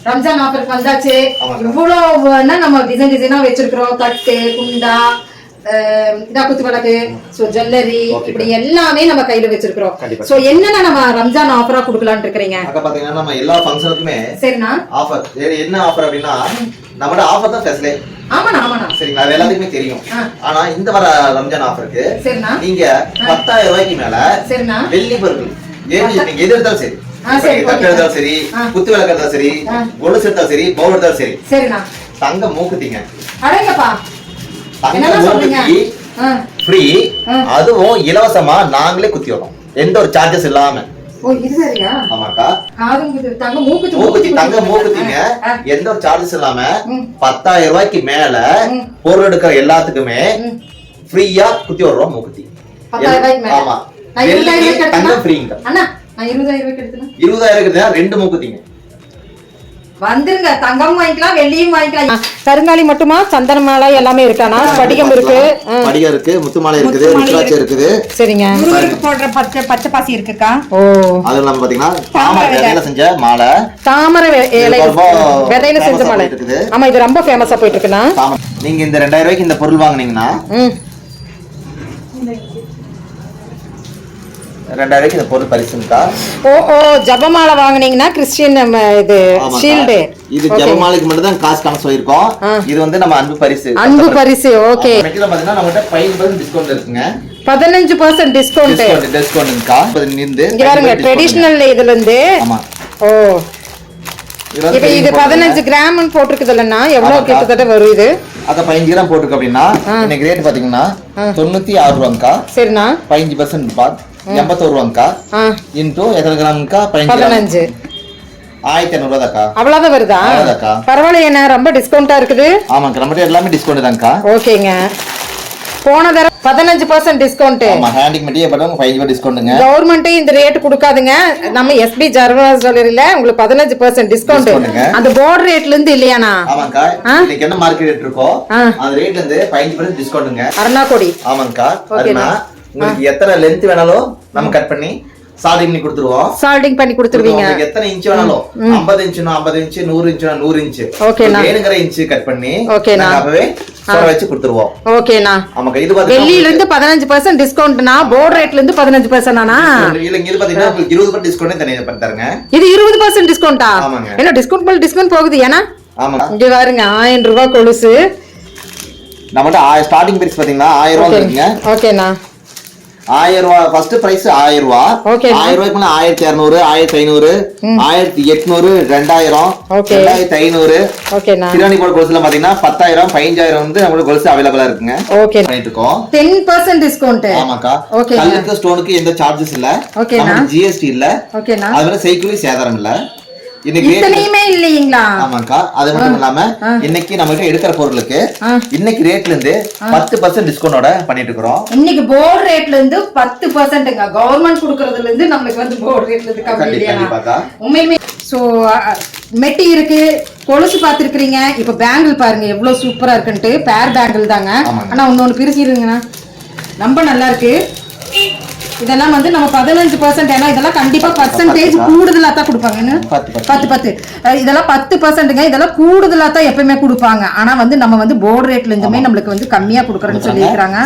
ரம்ஜான் ஆஃபருக்கு வந்தாச்சு. இவ்வளவு நம்ம டிசைனா வச்சிருக்கிறோம். தட்டு, குண்டா, குத்து விளக்கு, ஜுவல்லரி, இப்படி எல்லாமே நம்ம கையில வச்சிருக்கிறோம். சோ என்னன்னா நம்ம ரம்ஜான் ஆஃபரா கொடுக்கலாம்னு இருக்கீங்க. அங்க பாத்தீங்கன்னா நம்ம எல்லா ஃபங்க்ஷனுக்குமே சரிண்ணா ஆஃபர். என்ன ஆஃபர் அப்படின்னா நம்மட ஆஃபர் தான் ஸ்பெஷலே. ஆமாண்ணா ஆமாண்ணா. சரிங்களா, அது எல்லாத்துக்குமே தெரியும். ஆனா இந்த வர ரம்ஜான் ஆஃபருக்கு சரிண்ணா நீங்க 10,000 ரூபாய்க்கு மேல சரிண்ணா வெள்ளி பொருட்கள் நீங்க எது எடுத்தாலும் சரி, தட்டு எடுத்தாலும் சரி, குத்து விளக்கு எடுத்தாலும் சரி, கொலுசு எடுத்தாலும் சரி, பவுல் எடுத்தாலும் சரி, சரிண்ணா தங்க மூக்குத்திங்க. அடேங்கப்பா, தங்க மூக்குத்தி ஃப்ரீ, அதுவும் இலவசமா நாங்களே குத்தி வரோம், எந்த ஒரு சார்ஜஸ் இல்லாம. ஓ இது சரியா? ஆமாக்கா, தங்க மூக்குத்தி தங்க மூக்குத்திங்க எந்த ஒரு சார்ஜஸ் இல்லாம 10,000 ரூபாய்க்கு மேல பொருள் எடுக்கிற எல்லாத்துக்குமே ஃப்ரீயா குத்தி வர்றோம் மூக்குத்தி. 10,000 ரூபாய்க்கு மேல. ஆமா, 20,000 தங்க ஃப்ரீங்க. அண்ணா நான் 20,000 ரூபாய்க்கு எடுத்தேன். 20,000 எடுத்தா 2 மூக்குத்திங்க வந்துருங்க. தங்கம் வாங்கிக்கலாம், வெள்ளியும் வாங்கிக்கலாம். கருங்காலி மட்டுமா, சந்தன மாலை எல்லாமே இருக்கானா? படிகம் இருக்கு, படிகம் இருக்கு, முத்து மாலை இருக்குது, ருத்ராட்சம் இருக்குது. சரிங்க. முருகருக்கு போடுற பச்சை பாசி இருக்குக்கா. ஓ அது நம்ம பாத்தீங்கன்னா தாமரை விதையில செஞ்ச மாலை, தாமரை விதையில செஞ்ச மாலை இருக்குது. ஆமா, இது ரொம்ப ஃபேமஸா போயிட்டு இருக்குண்ணா. நீங்க இந்த 2,000 ரூபாய்க்கு இந்த பொருள் வாங்குனீங்கன்னா 2,000 ரூபாய்க்கு இந்த பொருள் பரிசுங்கா. ஓ ஜபமாலை வாங்குனீங்கன்னா கிறிஸ்டியன் இது ஷீல்ட். இது ஜபமாலைக்கு மட்டும் தான் காசு கணக்கு சொல்லிருக்கோம். இது வந்து நம்ம அன்பு பரிசு. அன்பு பரிசு. ஓகே. மெட்டீரியல் பாத்தீங்கன்னா நம்மகிட்ட 15% டிஸ்கவுண்ட் இருக்குங்க. 15% டிஸ்கவுண்ட்ங்கா. இங்க பாருங்க, ட்ரெடிஷனல் இதுல இருந்து. ஆமா. ஓ இப்ப இது 15 கிராம்னு போட்டுருக்குதுல்லன்னா எவ்வளவு கிட்டத்தட்ட வரும் இது? அத 15 கிராம் போட்டுருக்கு அப்படின்னா இன்னைக்கு ரேட் பாத்தீங்கன்னா 96 ரூபாய்க்கா. சரிண்ணா. 15% பாத் 81 ரூபாய்க்கா. இன்டு எத்தனை கிராம்க்கா? 15 1500 ரூபாய்க்கா. அவ்வளவுதான் வருதா? பரவாயில்ல, என்ன ரொம்ப டிஸ்கவுண்டா இருக்குது. ஆமாங்க, நம்ம எல்லாமே டிஸ்கவுண்ட் தான்க்கா. ஓகேங்க. போன தடவை 15% டிஸ்கவுண்ட். ஆமா, ஹேண்டிங் மெட்டீரியல் பண்றவங்க 5% டிஸ்கவுண்ட்ங்க. கவர்மெண்ட் இந்த ரேட் கொடுக்காதுங்க. நம்ம எஸ்பி ஜர்வாஸ் ஜுவல்லரியில உங்களுக்கு 15% டிஸ்கவுண்ட். அந்த போர்ட் ரேட்ல இருந்து இல்லையானா? ஆமாங்கா, இன்னைக்கு என்ன மார்க்கெட் ரேட் இருக்கோ அந்த ரேட்ல இருந்து 15% டிஸ்கவுண்ட்ங்க. அருணாகோடி. ஆமாங்கா, அருணா. உங்களுக்கு எத்தனை லெந்த் வேணாலும் நம்ம கட் பண்ணி சால்டிங் பண்ணி கொடுத்துருவோம். சால்டிங் பண்ணி கொடுத்துருவீங்க. எத்தனை இன்ச் வேணாலும், 50 இன்ச்னா 50 இன்ச், 100 இன்ச்னா 100 இன்ச். ஓகேண்ணா. வேணுங்கிற இன்ச் கட் பண்ணி அப்பவே சொல்ல வச்சு கொடுத்துருவோம். ஓகேண்ணா. ஆமாங்க. இது பாத்தீங்கன்னா வெள்ளியில இருந்து 15% டிஸ்கவுண்ட்னா, போர்ட் ரேட்ல இருந்து 15% ஆனா இல்ல, இது பாத்தீங்கன்னா உங்களுக்கு 20% டிஸ்கவுண்ட் தனியா பண்ணி தரங்க. இது 20% டிஸ்கவுண்டா? ஆமாங்க. என்ன டிஸ்கவுண்ட் மேல டிஸ்கவுண்ட் போகுது ஏனா? ஆமாங்க. இங்க பாருங்க, 1000 ரூபாய் கொலுசு. நம்மட்ட ஸ்டார்டிங் பிரைஸ் பாத்தீங்கன்னா 1000 ரூபாய் இருக்குங்க. ஓகேண்ணா. 1000 ரூபாய் ஃபர்ஸ்ட் பிரைஸ் 1000 ரூபாய். 1000 ரூபாய்க்கு 1200, 1500, 1800, 2000, 2500. ஓகேண்ணா. திருவாணி போட கொலுசுல பாத்தீங்கன்னா 10,000, 15,000 வந்து நம்ம கொலுசு அவைலபிளா இருக்குங்க. ஓகே, பண்ணிட்டு இருக்கோம். 10% டிஸ்கவுண்ட். ஆமாக்கா. கல்லுக்கு ஸ்டோனுக்கு எந்த சார்ஜஸ் இல்ல. ஓகேண்ணா. ஜிஎஸ்டி இல்ல. ஓகேண்ணா. அதுல செய்கூலி சேதாரம் இல்ல. இன்னைக்கு இல்லைங்களா? ஆமாக்கா. அது மட்டும் இல்லாம இன்னைக்கு நம்ம கிட்ட எடுக்கிற பொருளுக்கு இன்னைக்கு ரேட்ல இருந்து 10% டிஸ்கவுண்டோட பண்ணிட்டு இருக்கோம். இன்னைக்கு போர்ட் ரேட்ல இருந்து 10%ங்க. கவர்மெண்ட் கொடுக்கறதுல இருந்து நமக்கு வந்து போர்ட் ரேட்ல இருந்து கம்மி இல்லையா? உண்மையுமே. சோ மெட்டி இருக்கு, கொலுசு பாத்துருக்கீங்க. இப்ப பேங்கிள் பாருங்க எவ்வளவு சூப்பரா இருக்குன்ட்டு. பேர் பேங்கிள் தாங்க. ஆனா ஒன்னொன்னு பிரிச்சிருங்கண்ணா, ரொம்ப நல்லா இருக்கு. இதெல்லாம் வந்து நம்ம 15%, ஏன்னா இதெல்லாம் கண்டிப்பா பர்சன்டேஜ் கூடுதலா தான் கொடுப்பாங்க. 10 இதெல்லாம் 10%ங்க. இதெல்லாம் கூடுதலா தான் எப்பவுமே கொடுப்பாங்க. ஆனா வந்து நம்ம வந்து போர்டு ரேட்ல இருந்துமே நம்மளுக்கு வந்து கம்மியா கொடுக்கறேன்னு சொல்லியிருக்காங்க.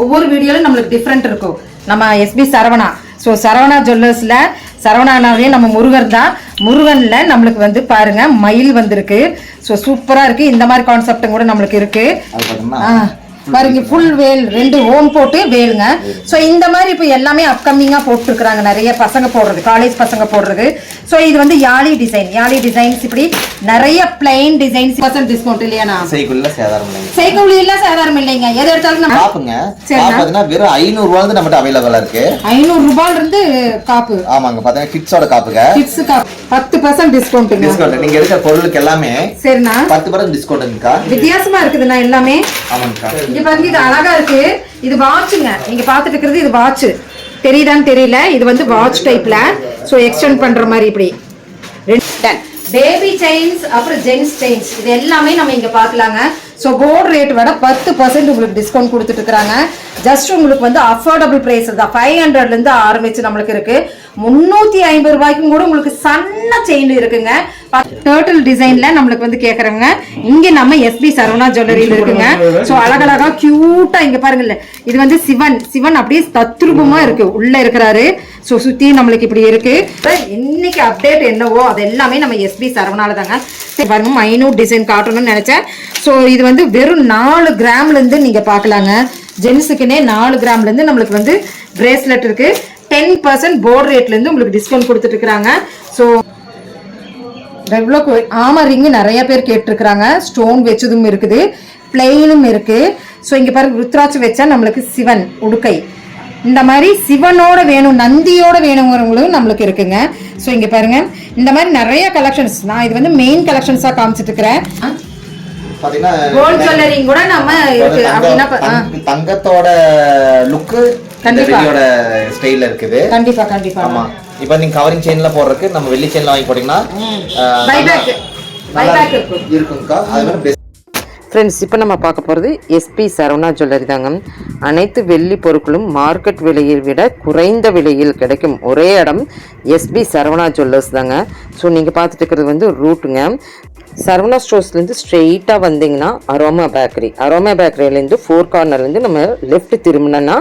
ஒவ்வொரு வீடியோல நம்மளுக்கு டிஃபரெண்ட் இருக்கும். நம்ம எஸ்பி சரவணா, ஸோ சரவணா ஜுவல்லர்ஸ்ல சரவணாவே நம்ம முருகர் தான். முருகன்ல நம்மளுக்கு வந்து பாருங்க மயில் வந்திருக்கு. ஸோ சூப்பரா இருக்கு. இந்த மாதிரி கான்செப்டும் கூட நம்மளுக்கு இருக்கு. பாருங்க, ஃபுல் வேல் 2 ஓம் போட்டு வேலுங்க. ஸோ இந்த மாதிரி இப்போ எல்லாமே அப்கமிங்கா போட்டுருக்காங்க. நிறைய பசங்க போடுறது, காலேஜ் பசங்க போடுறது. ஸோ இது வந்து யாழி டிசைன்ஸ் இப்படி நிறைய பிளைன் டிசைன்ஸ். டிஸ்கவுண்ட் இல்லையா? சைக்கிள்ல சேதாரம் இல்லைங்க. எது எடுத்தாலும் நம்ம காப்புங்க. பாத்தீங்கன்னா வெறும் 500 ரூபாய் நம்மட்ட அவைலபிளா இருக்கு. 500 ரூபாயில இருந்து காப்பு. ஆமாங்க. பாத்தீங்கன்னா கிட்ஸோட காப்புங்க. கிட்ஸ் காப்பு 10% டிஸ்கவுண்ட். நீங்க எடுக்கிற பொருளுக்கு எல்லாமே சரிண்ணா 10% டிஸ்கவுண்ட்ங்கா. வித்தியாசமா இருக்குதுண்ணா எல்லாமே. ஆமாங்கக்கா. இங்க பாருங்க, இது அழகா இருக்கு. இது வாட்சுங்க. நீங்க பாத்துட்டு இருக்கிறது இது வாட்ச். தெரியுதான்னு தெரியல. இது வந்து வாட்ச் டைப்ல. சோ எக்ஸ்டெண்ட் பண்ற மாதிரி இப்படி பேபி செயின்ஸ், அப்புறம் ஜென்ஸ் செயின்ஸ், இது எல்லாமே நம்ம இங்க பாக்கலாங்க. ஸோ போர்டு ரேட் விட 10% உங்களுக்கு டிஸ்கவுண்ட் கொடுத்துட்டு இருக்காங்க. ஜஸ்ட் உங்களுக்கு வந்து அஃபோர்டபுள் பிரைஸ் தான். 500ல இருந்து ஆரம்பிச்சு நம்மளுக்கு இருக்கு. 350 ரூபாய்க்கும் கூட உங்களுக்கு சன்ன செயின் இருக்குங்க. டர்ட்டில் டிசைன்ல நம்மளுக்கு வந்து கேக்குறவங்க இங்க நம்ம எஸ்பி சரவணா ஜுவல்லரியில இருக்குங்க. சோ அழகழகா கியூட்டா இங்க பாருங்கல்ல, இது வந்து சிவன் அப்படியே தத்ரூபமா இருக்கு உள்ள இருக்கிறாரு. சோ சுத்தி நம்மளுக்கு இப்படி இருக்கு. இன்னைக்கு அப்டேட் என்னவோ அது எல்லாமே நம்ம எஸ்பி சரவணால தாங்க. பாருங்க மைனூட் டிசைன் காட்டணும்னு நினைச்சேன். சோ இது வந்து வெறும் 4 கிராம்ல இருந்து நீங்க பாக்கலாங்க. ஜென்ஸுக்குனே 4 கிராம்ல இருந்து நம்மளுக்கு வந்து பிரேஸ்லெட் இருக்கு. 10% போர்டு ரேட்ல இருந்து உங்களுக்கு டிஸ்கவுண்ட் கொடுத்துட்டு இருக்காங்க. ஸோ ஆமா ரிங்கு நிறைய பேர் கேட்டிருக்கிறாங்க. ஸ்டோன் வச்சதும் இருக்குது, பிளெயினும் இருக்கு. ஸோ இங்க பாருங்க ருத்ராட்சி வச்சா நம்மளுக்கு சிவன் உடுக்கை இந்த மாதிரி சிவனோட வேணும், நந்தியோட வேணுங்கிறவங்களும் நம்மளுக்கு இருக்குங்க. ஸோ இங்க பாருங்க இந்த மாதிரி நிறைய கலெக்ஷன்ஸ். நான் இது வந்து மெயின் கலெக்ஷன்ஸா காமிச்சிட்டு இருக்கிறேன். கோல்ட் ஜுவல்லரி கூட நம்ம இருக்கு அப்படின்னா தங்கத்தோட லுக் வெள்ளியோட ஸ்டைல்ல இருக்குது. கண்டிப்பா கண்டிப்பா. ஆமா இப்போ நீங்க கவரிங் செயின்ல போடுறதுக்கு நம்ம வெள்ளி செயின்ல வாங்கி போட்டீங்கன்னா பைபேக் இருக்கும்க்கா. அது மாதிரி பெஸ்ட் ஃப்ரெண்ட்ஸ். இப்போ நம்ம பார்க்க போகிறது எஸ்பி சரவணா ஜுவல்லரி தாங்க. அனைத்து வெள்ளி பொருட்களும் மார்க்கெட் விலையை விட குறைந்த விலையில் கிடைக்கும் ஒரே இடம் எஸ்பி சரவணா ஜுவல்லர்ஸ் தாங்க. ஸோ நீங்கள் பார்த்துட்டு இருக்கிறது வந்து ரூட்டுங்க. சரவணா ஸ்டோர்ஸ்லேருந்து ஸ்ட்ரெயிட்டாக வந்தீங்கன்னா அரோமா பேக்கரியிலேருந்து 4 கார்னர்லேருந்து நம்ம லெஃப்ட் திரும்பினோன்னா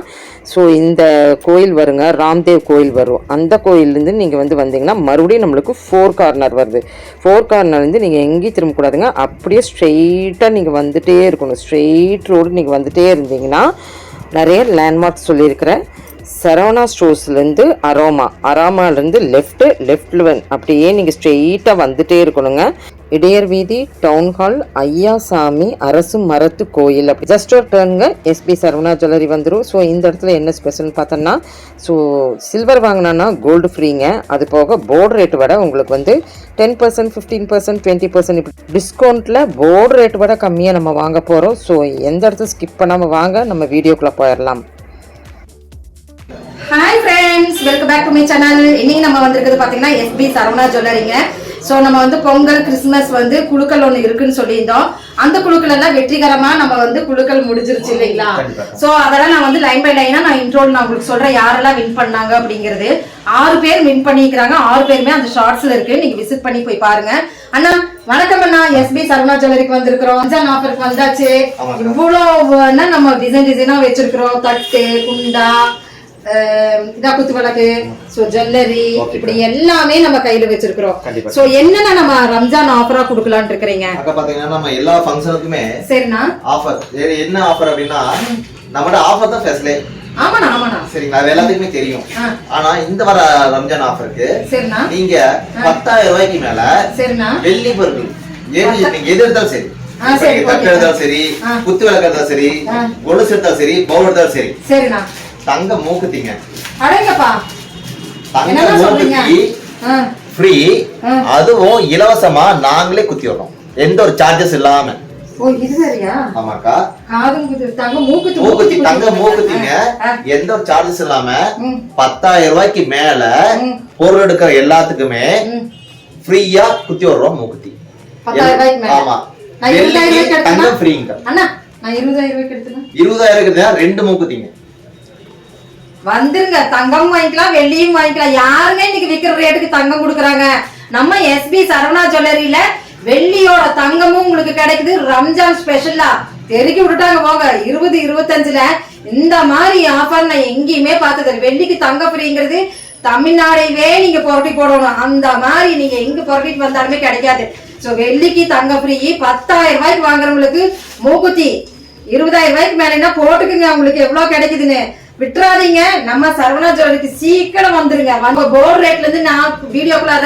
ஸோ இந்த கோயில் வருங்க, ராம்தேவ் கோயில் வரும். அந்த கோயிலேருந்து நீங்கள் வந்து வந்தீங்கன்னா மறுபடியும் நம்மளுக்கு 4 கார்னர் வருது. 4 கார்னர்லேருந்து நீங்கள் எங்கேயும் திரும்பக்கூடாதுங்க. அப்படியே ஸ்ட்ரெயிட்டாக நீங்கள் வந்துகிட்டே இருக்கணும். ஸ்ட்ரெயிட் ரோடு நீங்கள் வந்துகிட்டே இருந்தீங்கன்னா நிறைய லேண்ட்மார்க்ஸ் சொல்லியிருக்கிறேன். சரவணா ஸ்டோர்ஸ்லேருந்து அரோமாலேருந்து லெஃப்டில் அப்படியே நீங்கள் ஸ்ட்ரெயிட்டாக வந்துகிட்டே இருக்கணுங்க. இடையர் வீதி, டவுன் ஹால், ஐயாசாமி அரசு மரத்து கோயில் அப்படி ஜஸ்ட் ஒரு டர்னுங்க எஸ்பி சரவணா ஜுவல்லரி வந்துடும். ஸோ இந்த இடத்துல என்ன ஸ்பெஷல்னு பார்த்தோன்னா ஸோ சில்வர் வாங்கினோன்னா கோல்டு ஃப்ரீங்க. அது போக போர்டு ரேட்டு விட உங்களுக்கு வந்து 10%, 15%, 20% இப்படி டிஸ்கவுண்ட்டில் போர்டு ரேட்டு விட கம்மியாக நம்ம வாங்க போகிறோம். ஸோ எந்த இடத்துல ஸ்கிப் பண்ணாமல் வாங்க, நம்ம வீடியோக்குள்ளே போயிடலாம். Hi friends, welcome back to my channel. இன்னைக்கு நம்ம வந்திருக்கிறது பாத்தீங்கன்னா எஸ்பி சரவணா ஜுவல்லரிங்க. ஸோ நம்ம வந்து பொங்கல் கிறிஸ்துமஸ் வந்து குழுக்கள் ஒன்று இருக்குன்னு சொல்லியிருந்தோம். அந்த குழுக்கள் எல்லாம் வெற்றிகரமா நம்ம வந்து குழுக்கள் முடிஞ்சிருச்சு இல்லைங்களா? ஸோ அதெல்லாம் நான் வந்து லைன் பை லைனா நான் இன்ட்ரோல் நான் உங்களுக்கு சொல்றேன் யாரெல்லாம் வின் பண்ணாங்க அப்படிங்கிறது. 6 பேர் வின் பண்ணிக்கிறாங்க. 6 பேருமே அந்த ஷார்ட்ஸ்ல இருக்கு, நீங்க விசிட் பண்ணி போய் பாருங்க. அண்ணா வணக்கம் அண்ணா, எஸ்பி சரவணா ஜுவல்லரிக்கு வந்திருக்கிறோம். ரம்ஜான் ஆஃபருக்கு வந்தாச்சு. இவ்வளவு நம்ம டிசைனா வச்சிருக்கிறோம். தட்டு, குண்டா, குத்து விளக்கு, ஜுவல்லரி இப்படி எல்லாமே நம்ம கையில வச்சிருக்கிறோம். சோ என்னன்னா நம்ம ரம்ஜான் ஆஃபரா குடுக்கலாம்னு இருக்கீங்க. அங்க பாத்தீங்கன்னா நம்ம எல்லா ஃபங்க்ஷனுக்குமே சரிண்ணா ஆஃபர். என்ன ஆஃபர் அப்படின்னா நம்மளோட ஆஃபர் தான் ஃபெஸ்லே. ஆமாண்ணா ஆமாண்ணா சரிங்களா, அது எல்லாத்துக்குமே தெரியும். ஆனா இந்த வர ரம்ஜான் ஆஃபருக்கு சரிண்ணா நீங்க 10,000 ரூபாய்க்கு மேல சரிண்ணா வெள்ளி பொருட்கள் நீங்க எது எடுத்தாலும் சரி, தட்டு எடுத்தாலும் சரி, குத்து விளக்கு எடுத்தாலும் சரி, கொலுசு எடுத்தாலும் சரி, பவுல் எடுத்தாலும் சரி, சரிண்ணா தங்க மூக்குத்திங்க அடங்கப்பா தங்க மூக்குத்தி ஃப்ரீ. அதுவும் இலவசமா நாங்களே குத்தி வரோம், எந்த ஒரு சார்ஜஸ் இல்லாம. ஓ இது சரியா? ஆமாக்கா, தங்க மூக்குத்தி எந்த ஒரு சார்ஜஸ் இல்லாம 10,000 ரூபாய்க்கு மேல பொருள் எடுக்கிற எல்லாத்துக்குமே ஃப்ரீயா குத்தி வர்றோம் மூக்குத்தி. 10,000 ரூபாய்க்கு மேல. ஆமா, தங்க ஃப்ரீங்க. அண்ணா நான் 20,000 ரூபாய்க்கு எடுத்தேன். 20,000 2 மூக்குத்திங்க வந்துருங்க. தங்கம் வாங்கிக்கலாம், வெள்ளியும் வாங்கிக்கலாம். யாருமே இன்னைக்கு விக்கிற ரேட்டுக்கு தங்கம் கொடுக்குறாங்க. நம்ம எஸ்பி சரவணா ஜுவல்லரியில வெள்ளியோட தங்கமும் உங்களுக்கு கிடைக்குது. ரம்ஜான் ஸ்பெஷலா தெருக்கி விட்டுட்டாங்க போங்க. 2025ல இந்த மாதிரி ஆஃபர் நான் எங்கேயுமே பார்த்தது. வெள்ளிக்கு தங்க ஃப்ரீங்கிறது தமிழ்நாடையே நீங்க புரட்டி போடணும். அந்த மாதிரி நீங்க எங்க புரட்டிட்டு வந்தாலுமே கிடைக்காது. சோ வெள்ளிக்கு தங்க ஃப்ரீ. 10,000 ரூபாய்க்கு வாங்குறவங்களுக்கு மூக்குத்தி 20,000 ரூபாய்க்கு மேல போட்டுக்குங்க. உங்களுக்கு எவ்வளவு கிடைக்குதுன்னு விட்டுறாதீங்க. நம்ம சரவணா ஜுவல்லரிக்கு சீக்கிரம் வந்துருங்க. போர்டு ரேட்ல இருந்து நான் வீடியோக்குள்ளார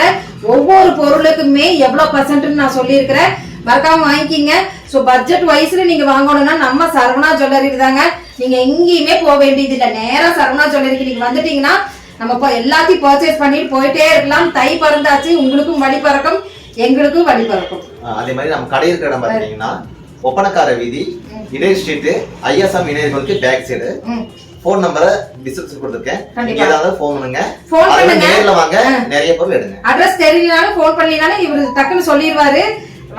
ஒவ்வொரு பொருளுக்குமே எவ்வளவு பர்சன்ட் நான் சொல்லியிருக்கிறேன், மறக்காம வாங்கிக்கிங்க. சோ பட்ஜெட் வைஸ்ல நீங்க வாங்கணும்னா நம்ம சரவணா ஜுவல்லரி தாங்க. நீங்க எங்கேயுமே போக வேண்டியது இல்லை. நேரா சரவணா ஜுவல்லரிக்கு நீங்க வந்துட்டீங்கன்னா நம்ம எல்லாத்தையும் பர்ச்சேஸ் பண்ணிட்டு போயிட்டே இருக்கலாம். தை பறந்தாச்சு, உங்களுக்கும் வழி பறக்கும், எங்களுக்கும் வழி பறக்கும். அதே மாதிரி நம்ம கடை இருக்கிற இடம் பாத்தீங்கன்னா ஒப்பனக்கார வீதி, இடையர் ஸ்ட்ரீட், ஐயாசாமி இணையர்களுக்கு பேக் சைடு. போன் நம்பரை டிஸ்கிரிப்ஷன் கொடுத்திருக்கேன், நீங்க ஏதாவது போன் பண்ணுங்க. நேர்ல வாங்க, நிறைய பொருள் எடுங்க. அட்ரஸ் தெரியலனாலும் போன் பண்ணீங்கனாலும் இவரு டக்குன்னு சொல்லிடுவாரு.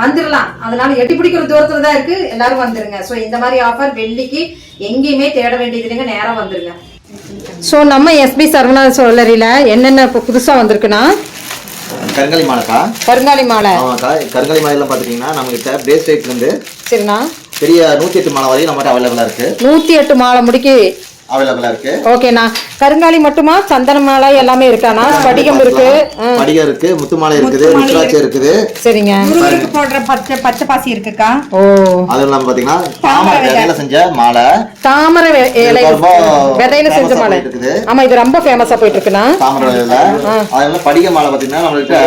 வந்துடலாம். அதனால எட்டி பிடிக்கிற தூரத்துல தான் இருக்கு, எல்லாரும் வந்துருங்க. ஸோ இந்த மாதிரி ஆஃபர் வெள்ளிக்கு எங்கேயுமே தேட வேண்டியது இல்லைங்க, நேரம் வந்துருங்க. ஸோ நம்ம எஸ்பி சரவணா ஜுவல்லரியில என்னென்ன இப்போ புதுசா வந்திருக்குன்னா கருங்காலி மாலைக்கா. கருங்காலி மாலை. ஆமாக்கா, கருங்காலி மாலையெல்லாம் பாத்துட்டீங்கன்னா நம்ம கிட்ட பிரேஸ்லெட்ல இருந்து சரிண்ணா பெரிய 108 மாலை வரையும் நம்மகிட்ட அவைலபிளா இருக்கு. 108 மாலை முடிக்கு அவைலபிளா இருக்கு. ஓகேண்ணா. கருங்காலி மட்டுமா, சந்தன மாலை எல்லாமே இருக்காண்ணா? ஸ்படிகம் இருக்கு, படிகம் இருக்கு, முத்து மாலை இருக்குது, ருத்ராட்சம் இருக்குது. சரிங்க. முருகருக்கு போடுற பச்சை பாசி இருக்குக்கா. ஓ, அது இல்லாம பாத்தீங்கன்னா தாமரை விதையில செஞ்ச மாலை, தாமரை இலை விதையில செஞ்ச மாலை இருக்குது. ஆமா, இது ரொம்ப ஃபேமஸா போயிட்டு இருக்குண்ணா தாமரை விதையில. அதனால படிக மாலை பாத்தீங்கன்னா நம்மள்ட்ட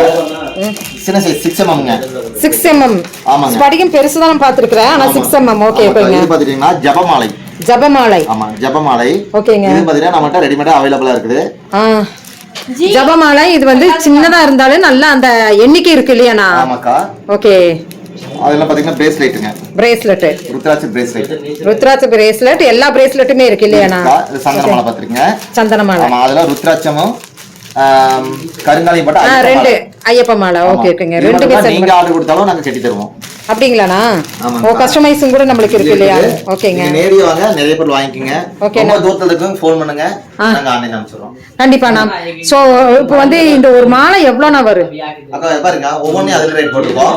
சின்ன சைஸ் 6 mmங்க. 6 mm. ஆமாங்க. ஸ்படிகம் பெருசுதான் நான் பாத்துருக்கேன், ஆனா 6 mm. ஓகே ஓகேங்க. இது பாத்தீங்கன்னா ஜபமாலை. ஜபமாலை. ஆமா, ஜபமாலை. ஓகேங்க. இது பாத்தீங்கன்னா நம்மகிட்ட ரெடிமேடா அவைலபிளா இருக்குது. ஜபமாலை இது வந்து சின்னதா இருந்தாலும் நல்ல அந்த எண்ணிக்கை இருக்கு இல்லையாண்ணா? ஆமாக்கா. ஓகே. அதெல்லாம் பாத்தீங்கன்னா பிரேஸ்லெட்டுங்க. பிரேஸ்லெட், ருத்ராட்ச பிரேஸ்லெட். ருத்ராட்ச பிரேஸ்லெட், எல்லா பிரேஸ்லெட்டுமே இருக்கு இல்லையாண்ணா? சந்தன மாலை பாத்துருக்கீங்க. சந்தன மாலை. ஆமா, அதெல்லாம் ருத்ராட்சமும் கருங்காலியும் போட்டு ரெண்டு ஐயப்ப மாலை. ஓகே ஓகேங்க. ரெண்டு பேர் நீங்க ஆர்டர் கொடுத்தாலும் நாங்க கட்டி தருவோம். அப்படிங்களாண்ணா? ஓ, கஸ்டமைசிங் கூட நம்மளுக்கு இருக்கு இல்லையா? ஓகேங்க. நேரடியா வாங்க, நிறைய பேர் வாங்கிக்கங்க. ஓகே. ரொம்ப தூரத்துல இருக்கவங்க ஃபோன் பண்ணுங்க, நாங்க ஆன்லைன் அனுப்பிச்சுறோம். கண்டிப்பாண்ணா. சோ இப்போ வந்து இந்த ஒரு மாலை எவ்வளோண்ணா வரும்? அக்கா பாருங்க, ஒவ்வொன்றையும் அதுல ரேட் போட்டுருக்கோம்.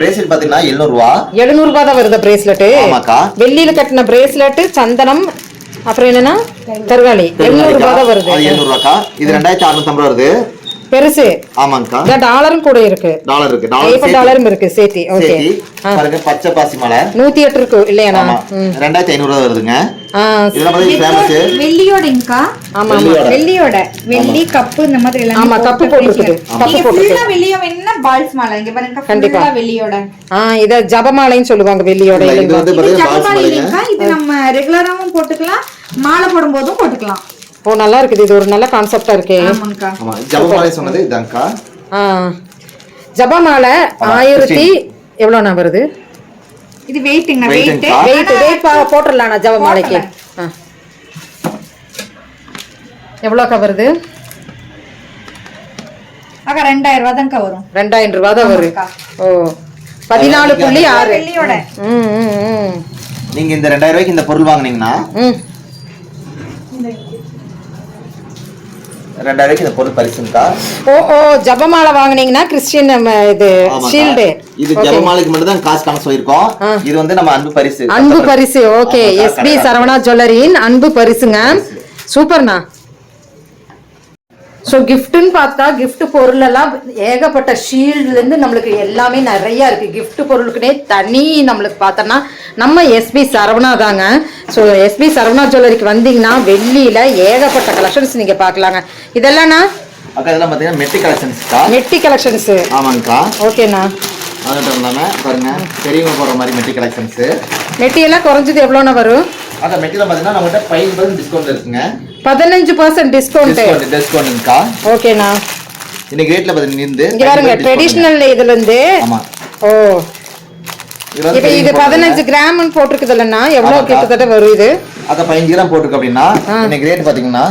பிரேஸ்லெட் பாத்தீங்கன்னா 700 ரூபா. 700 ரூபாய் தான் வருது பிரேஸ்லெட். ஆமாக்கா. வெள்ளியில கட்டின பிரேஸ்லெட், சந்தனம், அப்புறம் என்னன்னா கருங்காலி 700 ரூபாய் தான் வருது. 700 ரூபாக்கா. இது 2650 ரூபா வருது. பெருசு. ஆமாங்கா. டாலரும் கூட இருக்கு. டாலர் இருக்கு. டாலரும் இருக்கு சேத்தி. ஓகே. பாருங்க, பச்சை பாசி மாலை 108 இருக்கு இல்லையாண்ணா? 2500 ரூபாய் வருதுங்க. இதெல்லாம் பாத்தீங்கன்னா ஃபேமஸ். வெள்ளியோடங்கா. ஆமா, வெள்ளியோட வெள்ளி கப்பு இந்த மாதிரி எல்லாம். ஆமா, கப்பு போட்டுருக்கு. கப்பு போட்டுருக்கு. வெள்ளியோ வேணும்னா பால்ஸ் மாலை இங்க பாருங்க. கண்டிப்பா வெள்ளியோட. இத ஜபமாலைன்னு சொல்லுவாங்க, வெள்ளியோட. இது வந்து பாத்தீங்கன்னா பால்ஸ் மாலைங்க. இது நம்ம ரெகுலராவும் போட்டுக்கலாம், மாலை போடும்போதும் போட்டுக்கலாம். ஓ, நல்லா இருக்குது. இது ஒரு நல்ல கான்செப்டா இருக்கு. ஆமாங்கா. ஆமா, ஜபமாலை சொன்னது இதான்க்கா. ஜபமாலை 1000 எவ்வளோண்ணா வருது? இது வெயிட்ங்க. வெயிட் போட்டுடலாண்ணா ஜபமாலைக்கு. எவ்வளோக்கா வருது? அக்கா 2000 ரூபாய் தான்க்கா வரும். 2000 ரூபாய் தான் வரும். ஓ, 14.6 வெள்ளியோட. நீங்க இந்த 2000 ரூபாய்க்கு இந்த பொருள் வாங்குனீங்கன்னா 2000 ரூபாய்க்கு இந்த பொருள் பரிசுங்கா. ஓ, ஜபமாலை வாங்குனீங்கன்னா கிறிஸ்டியன் இது ஷீல்டு. இது ஜபமாலைக்கு மட்டும் தான் காசு கணக்கு சொல்லிருக்கோம். இது வந்து நம்ம அன்பு பரிசு. அன்பு பரிசு. ஓகே. எஸ்பி சரவணா ஜுவல்லரியின் அன்பு பரிசுங்க. சூப்பர்ண்ணா. ஸோ கிஃப்ட்னு பார்த்தா கிஃப்ட் பொருள் எல்லாம் ஏகப்பட்ட ஷீல்டுலேருந்து நம்மளுக்கு எல்லாமே நிறையா இருக்குது. கிஃப்ட் பொருளுக்குனே தனி நம்மளுக்கு பார்த்தோன்னா நம்ம எஸ்பி சரவணா தாங்க. ஸோ எஸ்பி சரவணா ஜுவல்லரிக்கு வந்தீங்கன்னா வெள்ளியில் ஏகப்பட்ட கலெக்ஷன்ஸ் நீங்கள் பார்க்கலாங்க. இதெல்லாம்ண்ணா அக்கா, இதெல்லாம் பார்த்தீங்கன்னா மெட்டி கலெக்ஷன்ஸ்க்கா. மெட்டி கலெக்ஷன்ஸு. ஆமாங்கக்கா. ஓகேண்ணா. அது மட்டும் இல்லாமல் பாருங்க, பெரியவங்க போடுற மாதிரி மெட்டி கலெக்ஷன்ஸு. மெட்டி எல்லாம் குறைஞ்சது எவ்வளோண்ணா வரும்? அக்கா, மெட்டியில் பார்த்தீங்கன்னா நம்மகிட்ட 15% டிஸ்கவுண்ட் இருக்குங்க. 15% டிஸ்கவுண்ட்க்கா. ஓகேண்ணா. இன்னைக்கு ரேட்ல பாத்தீங்கன்னா இங்க பாருங்க, ட்ரெடிஷனல் இதுல இருந்து. ஆமா. ஓ, இப்போ இது 15 கிராம்னு போட்டுருக்குதுல்லண்ணா, எவ்வளவு கிட்டத்தட்ட வரும் இது? அக்கா 15 கிராம் போட்டுருக்கு அப்படின்னா இன்னைக்கு ரேட் பாத்தீங்கன்னா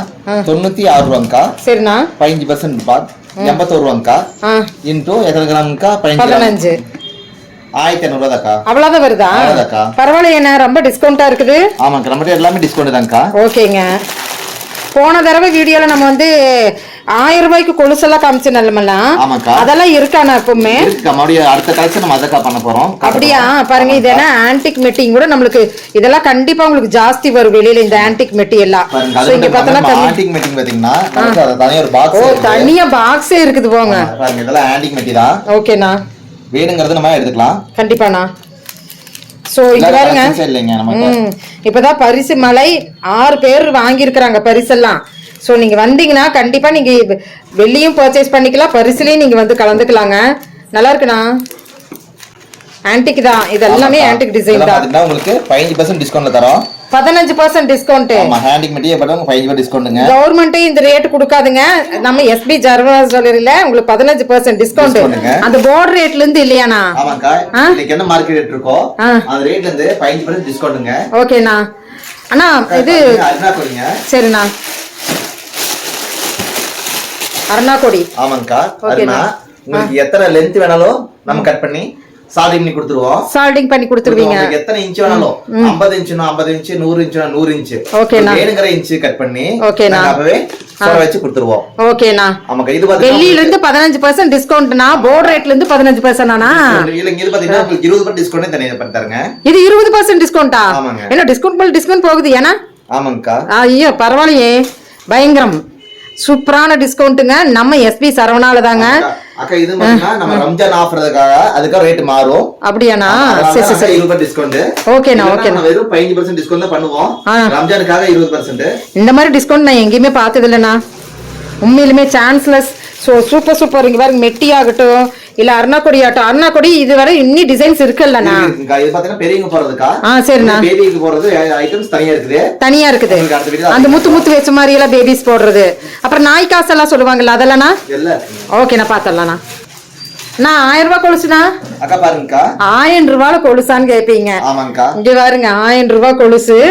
96 ரூபாங்கக்கா. சரிண்ணா. 15% பாத் 81 ரூபாங்கக்கா. இன்டூ எத்தனை கிராம்க்கா? 15. 1500 ரூபாய்க்கா. அவ்வளவுதான் வருதா? பரவாயில்ல, என்ன ரொம்ப டிஸ்கவுண்டா இருக்குது. ஆமாக்கா, நம்மகிட்ட எல்லாமே டிஸ்கவுண்ட் தான்க்கா. ஓகேங்க. போன தடவை வீடியோல நம்ம வந்து 1000 ரூபாய்க்கு கொலுசெல்லாம் காமிச்சு நல்லமெல்லாம் அதெல்லாம் இருக்காண்ணா எப்பவுமே? அடுத்த கலெக்ஷன் நம்ம அதக்கா பண்ண போறோம். அப்படியா? பாருங்க, இது என்ன ஆன்டிக் மெட்டிங் கூட நம்மளுக்கு இதெல்லாம் கண்டிப்பா உங்களுக்கு ஜாஸ்தி வரும் வெளியில, இந்த ஆன்டிக் மெட்டி எல்லாம். இங்க பார்த்தா ஆன்டிக் மெட்டிங் பாத்தீங்கன்னா தனியா ஒரு பாக்ஸ். ஓ, தனியா பாக்ஸே இருக்குது போங்க. பாருங்க, இதெல்லாம் ஆன்டிக் மெட்டி தான். ஓகேண்ணா. வேணுங்கிறது நம்ம எடுத்துக்கலாம். கண்டிப்பாண்ணா. சோ இங்க பாருங்க, இப்பதான் பரிசு மலை 6 பேர் வாங்கியிருக்கிறாங்க பரிசெல்லாம். ஸோ நீங்க வந்தீங்கன்னா கண்டிப்பா நீங்க வெள்ளியும் பர்ச்சேஸ் பண்ணிக்கலாம், பரிசுலயும் நீங்க வந்து கலந்துக்கலாங்க. நல்லா இருக்குண்ணா. ஆன்டிக் தான், இது எல்லாமே ஆன்டிக் டிசைன் தான். உங்களுக்கு 15% டிஸ்கவுண்ட்ல தரோம். 15% டிஸ்கவுண்ட். ஆமா, ஆன்டிக் மெட்டீரியல் பண்றவங்க 15% டிஸ்கவுண்ட்ங்க. கவர்மெண்ட் இந்த ரேட் கொடுக்காதுங்க. நம்ம எஸ்பி சரவணா ஜுவல்லரியில உங்களுக்கு 15% டிஸ்கவுண்ட். அந்த போர்டு ரேட்ல இருந்து இல்லையாண்ணா? ஆமாக்கா, இன்னைக்கு என்ன மார்க்கெட் ரேட் இருக்கோ அந்த ரேட்ல இருந்து 15% டிஸ்கவுண்ட்ங்க. ஓகேண்ணா. அண்ணா இது சரிண்ணா. அருணாக்கொடி. ஆமாங்கா. அருணா உங்களுக்கு எத்தனை லென்த் வேணாலும் நம்ம கட் பண்ணி சால்டிங் பண்ணி கொடுத்துருவோம். சால்டிங் பண்ணி கொடுத்துருவீங்க. உங்களுக்கு எத்தனை இன்ச் வேணாலும் 50 இன்ச்னா 50 இன்ச், 100 இன்ச்னா 100 இன்ச். ஓகேண்ணா. வேணுங்கிற இன்ச் கட் பண்ணி ஓகேண்ணா. அப்பவே சோற வச்சு கொடுத்துருவோம். ஓகேண்ணா. ஆமாங்க. இது பாத்தீங்கன்னா வெள்ளியில இருந்து 15% டிஸ்கவுண்ட்னா, போர்ட் ரேட்ல இருந்து 15% ஆனா இல்ல இது பாத்தீங்கன்னா உங்களுக்கு 20% டிஸ்கவுண்ட் தனியா பண்ணி தரங்க. இது 20% டிஸ்கவுண்டா? ஆமாங்க. என்ன டிஸ்கவுண்ட் மேல டிஸ்கவுண்ட் போகுது ஏனா? ஆமாங்கக்கா. ஐயோ பரவாயில்லையே, பயங்கரம், சூப்பரான டிஸ்கவுண்ட்டுங்க. நம்ம எஸ்பி சரவணால தாங்க. அக்கா இது பாத்தீங்கன்னா நம்ம ரம்ஜான் ஆஃபர்துக்காக அதுக்கு ரேட் மாறும். அப்படியாண்ணா? சரி சரி சரி. 20% டிஸ்கவுண்ட். ஓகேண்ணா ஓகேண்ணா. வெறும் 15% டிஸ்கவுண்ட் தான் பண்ணுவோம். ரம்ஜானுக்காக 20%. இந்த மாதிரி டிஸ்கவுண்ட் நான் எங்கேயுமே பார்த்தது இல்லைண்ணா, உண்மையிலுமே சான்ஸ்லெஸ். So super super. இங்க பாருங்க, மெட்டி ஆகட்டும் இல்ல அருணாக்கொடி ஆகட்டும். அருணாக்கொடி இதுவரை இன்னி டிசைன்ஸ் இருக்குல்லண்ணா? இது பாத்தீங்கன்னா பெரியவங்க போறதுக்கா. சரிண்ணா. பேபிக்கு போறது ஐட்டம்ஸ் தனியா இருக்குது. தனியா இருக்குது. அந்த முத்து முத்து வச்ச மாதிரி எல்லாம் பேபிஸ் போடுறது. அப்புறம் நாய் காசு எல்லாம் சொல்லுவாங்கல்ல, அதெல்லாம்ண்ணா? ஓகேண்ணா, பாத்திரலாண்ணா. நான் 1000 ரூபாய் கொலுசுண்ணா. அக்கா பாருங்கக்கா, 1000 ரூபாய் கொலுசான்னு கேட்பீங்க. ஆமாங்கக்கா. இங்க பாருங்க, 1000 ரூபாய் கொலுசு.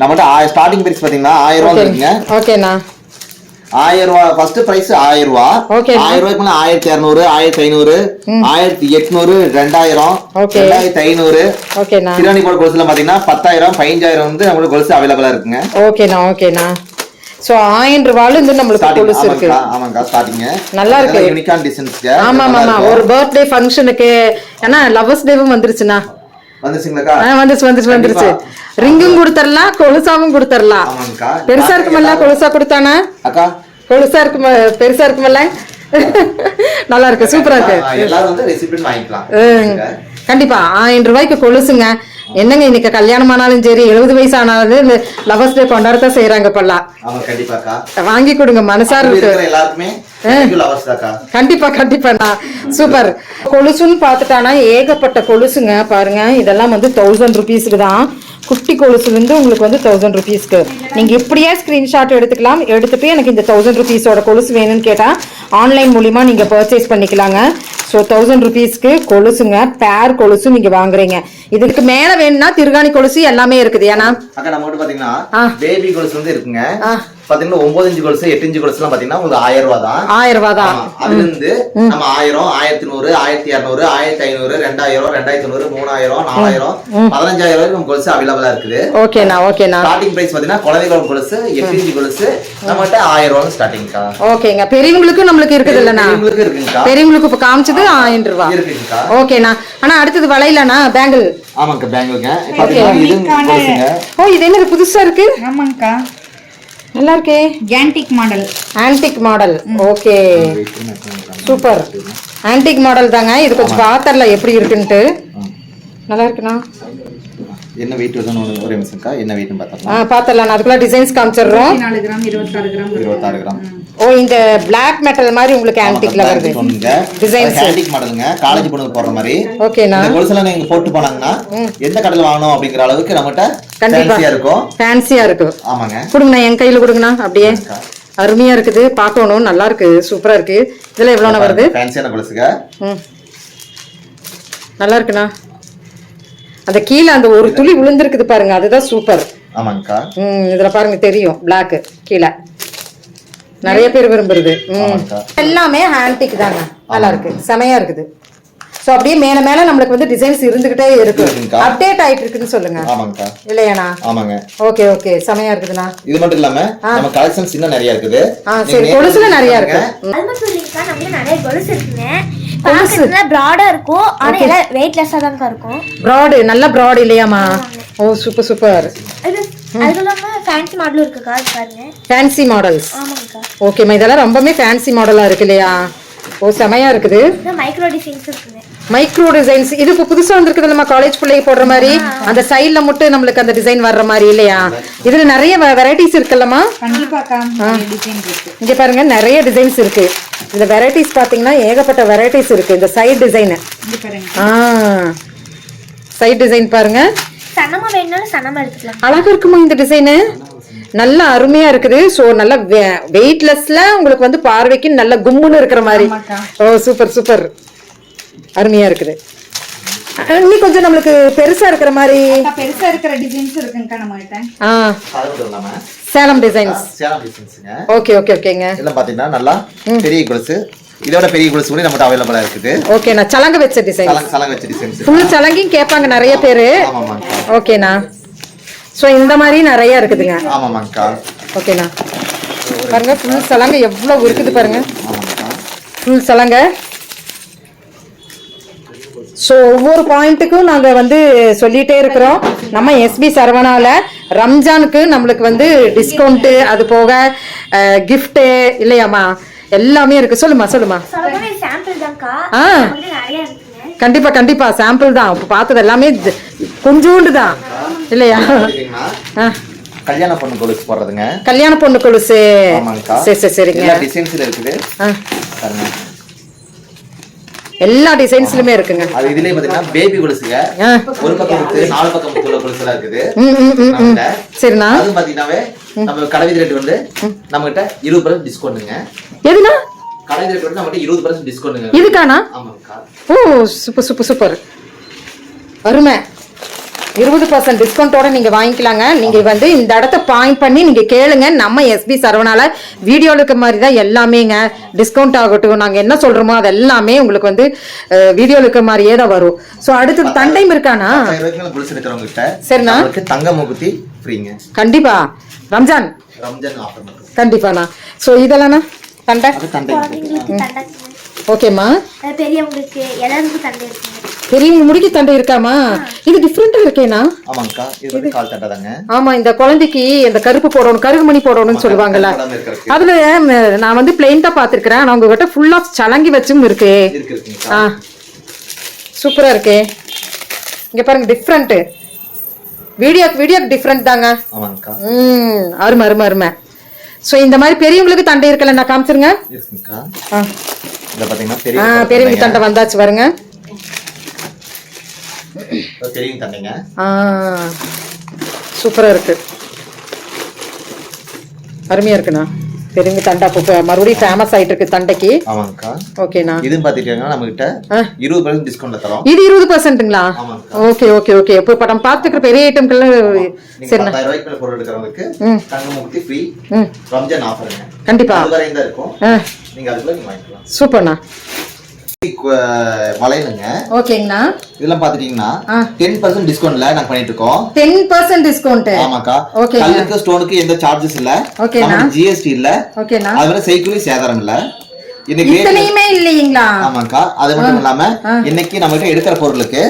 நம்மகிட்ட ஸ்டார்டிங் பிரைஸ் பாத்தீங்கன்னா 1000 ரூபாய் இருக்குங்க. ஓகேண்ணா. 1000 ரூபாய் ஃபர்ஸ்ட் பிரைஸ் 1000 ரூபாய். 1000 ரூபாய்க்கு மேல 1200, 1500, 1800, 2000, 2500. ஓகேண்ணா. திருவாணி போட கொலுசுல பாத்தீங்கன்னா 10000, 15000 வந்து நம்மளுக்கு கொலுசு அவைலபிளா இருக்குங்க. ஓகேண்ணா ஓகேண்ணா. சோ 1000 ரூபாயில இருந்து நம்மளுக்கு கொலுசு இருக்கு. ஆமாங்க, ஸ்டார்டிங் நல்லா இருக்கு. யூனிக்கான டிசைன்ஸ்ங்க. ஆமா ஆமா. ஒரு பர்த்டே ஃபங்க்ஷனுக்கு, ஏன்னா லவர்ஸ் டேவும் வந்துருச்சுனா. வந்துருச்சுங்கக்கா? வந்துருச்சு. ரிங்கும் கொடுத்துறலாம், கொலுசாவும் கொடுத்துறலாம். ஆமாங்கக்கா. பெருசா இருக்குமல்ல கொலுசா கொடுத்தானா? அக்கா கொலுசா இருக்குமா? பெருசா இருக்குமல்ல? நல்லா இருக்கு, சூப்பரா இருக்கு. எல்லாரும் வந்து ரெசிபி வாங்கிக்கலாம். கண்டிப்பா 1000 ரூபாய்க்கு கொலுசுங்க. என்னங்க இன்னைக்கு கல்யாணம் ஆனாலும் சரி, 70 வயசு ஆனாலும் இந்த லவர்ஸ் டே கொண்டாடத்தான் செய்யறாங்க இப்பெல்லாம். வாங்கி கொடுங்க, மனசார இருக்கு எல்லாருக்குமே. கண்டிப்பா கண்டிப்பா. சூப்பர். கொலுசுன்னு பாத்துட்டானா ஏகப்பட்ட கொலுசுங்க. பாருங்க, இதெல்லாம் வந்து 1000 ருபீஸ்க்கு தான். குட்டி கொலுசுல இருந்து உங்களுக்கு வந்து 1000 ருபீஸ்க்கு. நீங்க இப்படியே ஸ்கிரீன்ஷாட் எடுத்துக்கலாம். எடுத்துட்டு எனக்கு இந்த 1000 ருபீஸோட கொலுசு வேணும்னு கேட்டா ஆன்லைன் மூலியமா நீங்க பர்ச்சேஸ் பண்ணிக்கலாங்க. ஸோ 1000 ருபீஸ்க்கு கொலுசுங்க, பேர் கொலுசு நீங்க வாங்குறீங்க. இதுக்கு மேல வேணும்னா திருகாணி கொலுசு எல்லாமே இருக்குது. ஏன்னா அக்கா நம்ம பாத்தீங்கன்னா பேபி கொலுசு வந்து இருக்குங்க. பாத்தீங்கன்னா 9 இன்ச் கொலுசு, 8 இன்ச் கொலுசு எல்லாம் பாத்தீங்கன்னா உங்களுக்கு 1000 ரூபாய் தான். 1000 ரூபாய் தான். அதுல இருந்து நம்ம 1000, 1100, 1200, 1500, 2000, 2500, 3000, 4000, 15000 வரைக்கும் நம்ம கொலுசு அவைலபிளா இருக்குது. ஓகேண்ணா ஓகேண்ணா. ஸ்டார்டிங் பிரைஸ் பாத்தீங்கன்னா குழந்தைகள் கொலுசு 8 இன்ச் கொலுசு நம்மகிட்ட 1000 ரூபாய் ஸ்டார்டிங்கா. ஓகேங்க. பெரியவங்களுக்கு நம்மளுக்கு இருக்குது இல்லனா? பெரியவங்களுக்கு இருக்குங்கா. பெரியவங்களுக்கு இப்ப காமிச்சது 1000 ரூபாய் இருக்குங்கா. ஓகேண்ணா. ஆனா அடுத்தது வளையலனா பேங்கிள். ஆமாங்க, பேங்கிள்ங்க. பாத்தீங்கன்னா இது கொலுசுங்க. ஓ, இது என்ன புதுசா இருக்கு? ஆமாங்கா, நல்லா இருக்கே. Antique model. Antique model. Okay, super. Antique model தாங்க. இது கொஞ்சம் பாத்தறல எப்படி இருக்குன்னு. நல்லா இருக்குண்ணா. என்ன வெயிட் வருதுன்னு ஒரு நிமிஷம்க்கா. என்ன வெயிட்னு பார்த்தறலாம். பார்த்தறலாம். அதுக்குள்ள டிசைன்ஸ் காமிச்சறோம். 24 கிராம், 26 கிராம், 26 கிராம். ஓ, இந்த Black metal மாதிரி உங்களுக்கு ஆன்டிக்ல வருது. டிசைன்ஸ் ஆன்டிக் மாடலுங்க. காலேஜ் பொண்ணுங்க போற மாதிரி. ஓகேண்ணா. இந்த கொலுசுல நீங்க போட்டு போனாங்கன்னா எந்த கடையில வாங்கணும் அப்படிங்கற அளவுக்கு நம்மட்ட ஃபேன்சியா இருக்கும். ஃபேன்சியா இருக்கும். ஆமாங்க. கொடுங்க, நான் என் கையில கொடுங்கண்ணா. அப்படியே அருமையா இருக்குது, பார்க்கணும். நல்லா இருக்கு, சூப்பரா இருக்கு. இதெல்லாம் எவ்வளவுனா வருது? ஃபேன்சியான கொலுசுங்க. நல்லா இருக்குண்ணா. அந்த கீழ அந்த ஒரு துளி விழுந்திருக்குது பாருங்க, அதுதான் சூப்பர். ஆமாங்கக்கா. இதுல பாருங்க தெரியும், Black கீழ நிறைய பேர் விரும்புறது. எல்லாமே ஆன்டிக் தாங்க. நல்லா இருக்கு, செமையா இருக்குது. சோ அப்படியே மேல மேல நமக்கு வந்து டிசைன்ஸ் இருந்துகிட்டே இருக்கு. அப்டேட் ஆயிட்டு இருக்குன்னு சொல்லுங்க. ஆமாங்கக்கா. இல்லையானா? ஆமாங்க. ஓகே ஓகே, செமையா இருக்குதுண்ணா. இது மட்டும் இல்லாம நம்ம கலெக்ஷன்ஸ் இன்னும் நிறைய இருக்குது. சரி, கொலுசுல நிறைய இருக்கு. அல்மசூலிக்கா நமக்கு நிறைய கொலுசு இருக்குங்க. பாக்கறதுல பிராடா இருக்கும், ஆனா எல்லாம் வெயிட்லெஸ்ஸா தான் இருக்கும். பிராட், நல்ல பிராட் இல்லையாமா? ஓ, சூப்பர் சூப்பர். அதுலமா ஃபேன்சி மாடல் இருக்குக்கா, பாருங்க. Fancy models. ஆமாங்கக்கா. ஓகேமா, இதெல்லாம் ரொம்பவே ஃபேன்சி மாடலா இருக்கு இல்லையா? ஓ, செமையா இருக்குது. இது மைக்ரோ டிசைன்ஸ் இருக்குங்க. Micro designs. இது இப்ப புதுசா வந்திருக்குது, நம்ம காலேஜ் பிள்ளைங்க போடுற மாதிரி. அந்த சைடுல மட்டும் நம்மளுக்கு அந்த டிசைன் வர்ற மாதிரி இல்லையா? இதுல நிறைய வெரைட்டிஸ் இருக்குல்லமா? கண்டிப்பாக்கா, டிசைன் இருக்கு. இங்க பாருங்க, நிறைய டிசைன்ஸ் இருக்கு. இந்த வெரைட்டிஸ் பாத்தீங்கன்னா ஏகப்பட்ட வெரைட்டிஸ் இருக்கு. இந்த சைடு டிசைன் சைடு டிசைன் பாருங்க. சனமா வேணும்னாலும் சனமா எடுத்துக்கலாம். அழகா இருக்குமா இந்த டிசைன்? நல்ல அருமையா இருக்குது. சோ நல்ல வெயிட்லெஸ்ல உங்களுக்கு வந்து பார்வைக்கு நல்ல கும்முன்னு இருக்கிற மாதிரி. ஓ, சூப்பர் சூப்பர், அருமையா இருக்குது. நீ கொஞ்சம் நம்மளுக்கு பெருசா இருக்கிற மாதிரி. பெருசா இருக்கிற டிசைன்ஸ் இருக்குங்க நம்ம கிட்ட. சேலம் டிசைன்ஸ். சேலம் டிசைன்ஸ்ங்க. ஓகே ஓகே ஓகேங்க. இதெல்லாம் பாத்தீங்கன்னா நல்லா பெரிய கொலுசு இதோட பெரிய கொலுசு கூட நம்மகிட்ட அவைலபிளா இருக்குது. ஓகேண்ணா, சலங்க வச்ச டிசைன், சலங்க வச்ச டிசைன்ஸ். ஃபுல் சலங்கையும் கேட்பாங்க நிறைய பேரு. ஆமாமாங்கக்கா. ஓகேண்ணா. ஸோ இந்த மாதிரி நிறைய இருக்குதுங்க. ஆமாமாங்கக்கா. ஓகேண்ணா, பாருங்க ஃபுல் சலங்க எவ்வளவு இருக்குது பாருங்க. ஆமாங்கக்கா. ஃபுல் சலங்க. ஸோ ஒவ்வொரு பாயிண்ட்டுக்கும் நாங்கள் வந்து சொல்லிகிட்டே இருக்கிறோம். நம்ம எஸ்பி சரவணால ரம்ஜானுக்கு நம்மளுக்கு வந்து டிஸ்கவுண்ட்டு, அது போக கிஃப்ட்டு இல்லையாம்மா, எல்லாமே இருக்கு. சொல்லுமா சாம்பிள் தான்க்கா. நிறைய இருக்குங்க. கண்டிப்பா கண்டிப்பா சாம்பிள் தான். இப்போ பார்த்தது எல்லாமே கொஞ்சோண்டு தான் இல்லையா? கல்யாண பொண்ணு கொலுசு போடுறதுங்க. கல்யாண பொண்ணு கொலுசு. ஆமாங்கக்கா. சரி சரிங்க. எல்லா டிசைன்ஸ்ல இருக்குது பாருங்க. எல்லா டிசைன்ஸ்லயுமே இருக்குங்க. அது இதுலயே பாத்தீங்கன்னா பேபி கொலுசுங்க. ஒரு பக்கம் முத்து, 4 பக்கம் முத்துள்ள கொலுசுலாம் இருக்குது. சரிண்ணா. அது பாத்தீங்கன்னாவே நம்ம கடை ரேட் வந்து நம்ம கிட்ட 20% டிஸ்கவுண்ட்ங்க. எதுனா கடை ரேட் வந்து நம்ம கிட்ட 20% டிஸ்கவுண்ட்ங்க. இதுக்கானா? ஆமாங்கக்கா. ஓ சூப்பர் சூப்பர் சூப்பர், அருமை. 20% டிஸ்கவுண்டோட நீங்க வாங்கிக்கலாங்க. நீங்க வந்து இந்த இடத்த பாயிண்ட் பண்ணி நீங்க கேளுங்க. நம்ம எஸ்பி சரவணால வீடியோல இருக்க மாதிரி தான் எல்லாமேங்க. டிஸ்கவுண்ட் ஆகட்டும், நாங்க என்ன சொல்றோமோ அது எல்லாமே உங்களுக்கு வந்து வீடியோல இருக்க மாதிரியே தான் வரும். சோ அடுத்து தண்டையும் இருக்கானா? சரிண்ணா. தங்க மூக்குத்தி ஃப்ரீங்க. கண்டிப்பா ரம்ஜான் ஆஃபர் கண்டிப்பாண்ணா. ஸோ இதெல்லாம் தண்டை. ஓகேம்மா. பெரியவங்களுக்கு எல்லாருக்கும் தண்டை இருக்குங்க. பெரியவங்க முடிக்க தண்டை இருக்காமா? இது டிஃபரெண்டா இருக்கேனா? ஆமாங்கக்கா, இது வந்து கால் தண்டை தாங்க. ஆமா, இந்த குழந்தைக்கு இந்த கருப்பு போடணும், கருகுமணி போடணும்னு சொல்லுவாங்கல்ல. அதுல நான் வந்து பிளெயின் தான் பாத்துருக்கேன். ஆனா உங்ககிட்ட ஃபுல்லா சலங்கி வச்சும் இருக்கு. சூப்பரா இருக்கு. இங்க பாருங்க, டிஃபரெண்ட். வீடியோக்கு டிஃபரெண்ட் தாங்க. ஆமாங்கக்கா. அருமை அருமை அருமை. சோ இந்த மாதிரி பெரியவங்களுக்கு தண்டை இருக்கல, நான் காமிச்சிருங்க. இருக்குங்கக்கா. இத பாத்தீங்கன்னா பெரியவங்க தண்டை வந்தாச்சு பாருங்க. பெரியவங்க தண்டைங்க. சூப்பரா இருக்கு, அருமையா இருக்குண்ணா. பெரியவங்க தண்டை மறுபடியும் ஃபேமஸ் ஆயிட்டு இருக்கு தண்டைக்கு. ஆமாங்கக்கா. ஓகேண்ணா. இது பாத்தீங்கன்னா நம்ம கிட்ட 20% டிஸ்கவுண்ட்ல தரோம். இது 20%ங்களா? Okay okay okay. இப்போ படம் பாத்துக்கிற பெரிய ஐட்டம்கள் சரிண்ணா. 10,000 ரூபாய்க்கு மேல பொருள் எடுக்கிறவங்களுக்கு தங்க மூக்குத்தி ஃப்ரீ ரம்ஜான் ஆஃபருங்க. கண்டிப்பா அதுவரை தான் இருக்கும். நீங்க அதுக்குள்ள நீங்க வாங்கிக்கலாம். சூப்பர்ண்ணா. வளையலுங்க. ஓகேங்கண்ணா. இதெல்லாம் பாத்துட்டீங்கன்னா 10% டிஸ்கவுண்ட்ல நாங்க பண்ணிட்டு இருக்கோம். 10% டிஸ்கவுண்ட். ஆமாக்கா. கல்லுக்கு ஸ்டோனுக்கு எந்த சார்ஜஸ் இல்ல. நமக்கு ஜிஎஸ்டி இல்ல. ஓகேண்ணா. அதுல செய்கூலி சேதாரம் இல்ல. இத்தனையுமே இல்லைங்களா? ஆமாக்கா. அது மட்டும் இல்லாம இன்னைக்கு நம்ம கிட்ட எடுக்கிற பொருளுக்கு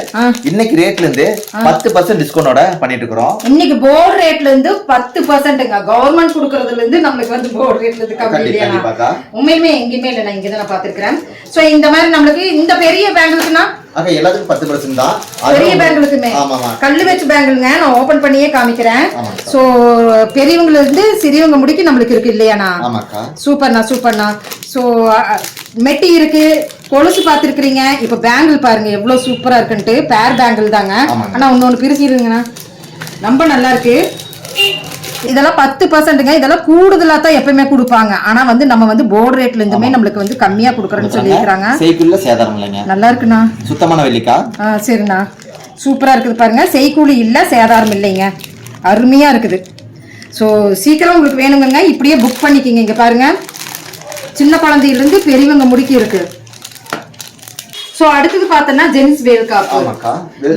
இன்னைக்கு ரேட்ல இருந்து 10% டிஸ்கவுண்டோட பண்ணிட்டு இருக்கோம். இன்னைக்கு போர்டு ரேட்ல இருந்து 10%ங்க. கவர்மெண்ட் கொடுக்கறதுல இருந்து நமக்கு வந்து போர்டு ரேட்ல இருந்து கம்மி இல்லையா? உண்மையுமே எங்கேயுமே இல்ல, நான் இங்க தான் பாத்துக்கிறேன். சோ இந்த மாதிரி நமக்கு இந்த பெரிய பேங்குக்குனா எல்லாத்துக்கும் 10% தான். பெரிய பேங்குக்குமே கல்லு வச்சு பேங்குங்க. நான் ஓபன் பண்ணியே காமிக்கிறேன். சோ பெரியவங்கல இருந்து சிறியவங்க முடிக்கு நம்மளுக்கு இருக்கு இல்லையாண்ணா? சூப்பர்ண்ணா சூப்பர்ண்ணா. சோ மெட்டி இருக்கு, கொலுசு பாத்துருக்கீங்க. இப்ப பேங்கிள் பாருங்க எவ்வளவு சூப்பரா இருக்குன்ட்டு. பேர் பேங்கிள் தாங்க. ஆனா இன்னொன்னு பிரிச்சிருங்கண்ணா, ரொம்ப நல்லா இருக்கு. இதெல்லாம் 10%ங்க. இதெல்லாம் கூடுதலா தான் எப்பவுமே கொடுப்பாங்க. ஆனா வந்து நம்ம வந்து போர்டு ரேட்ல இருந்துமே நம்மளுக்கு வந்து கம்மியா கொடுக்கறேன்னு சொல்லிருக்காங்க. செய்கூலில சேதாரம் இல்லைங்க. நல்லா இருக்குண்ணா. சுத்தமான வெள்ளிக்கா. சரிண்ணா. சூப்பரா இருக்குது பாருங்க. செய்கூலி இல்ல, சேதாரம் இல்லைங்க. அருமையா இருக்குது. ஸோ சீக்கிரம் உங்களுக்கு வேணுங்க, இப்படியே புக் பண்ணிக்கிங்க. இங்க பாருங்க, சின்ன குழந்தையிலிருந்து பெரியவங்க முடிக்கி இருக்கு. சோ அடுத்தது பார்த்தோம்னா ஜென்ஸ் வேல் காப்பு.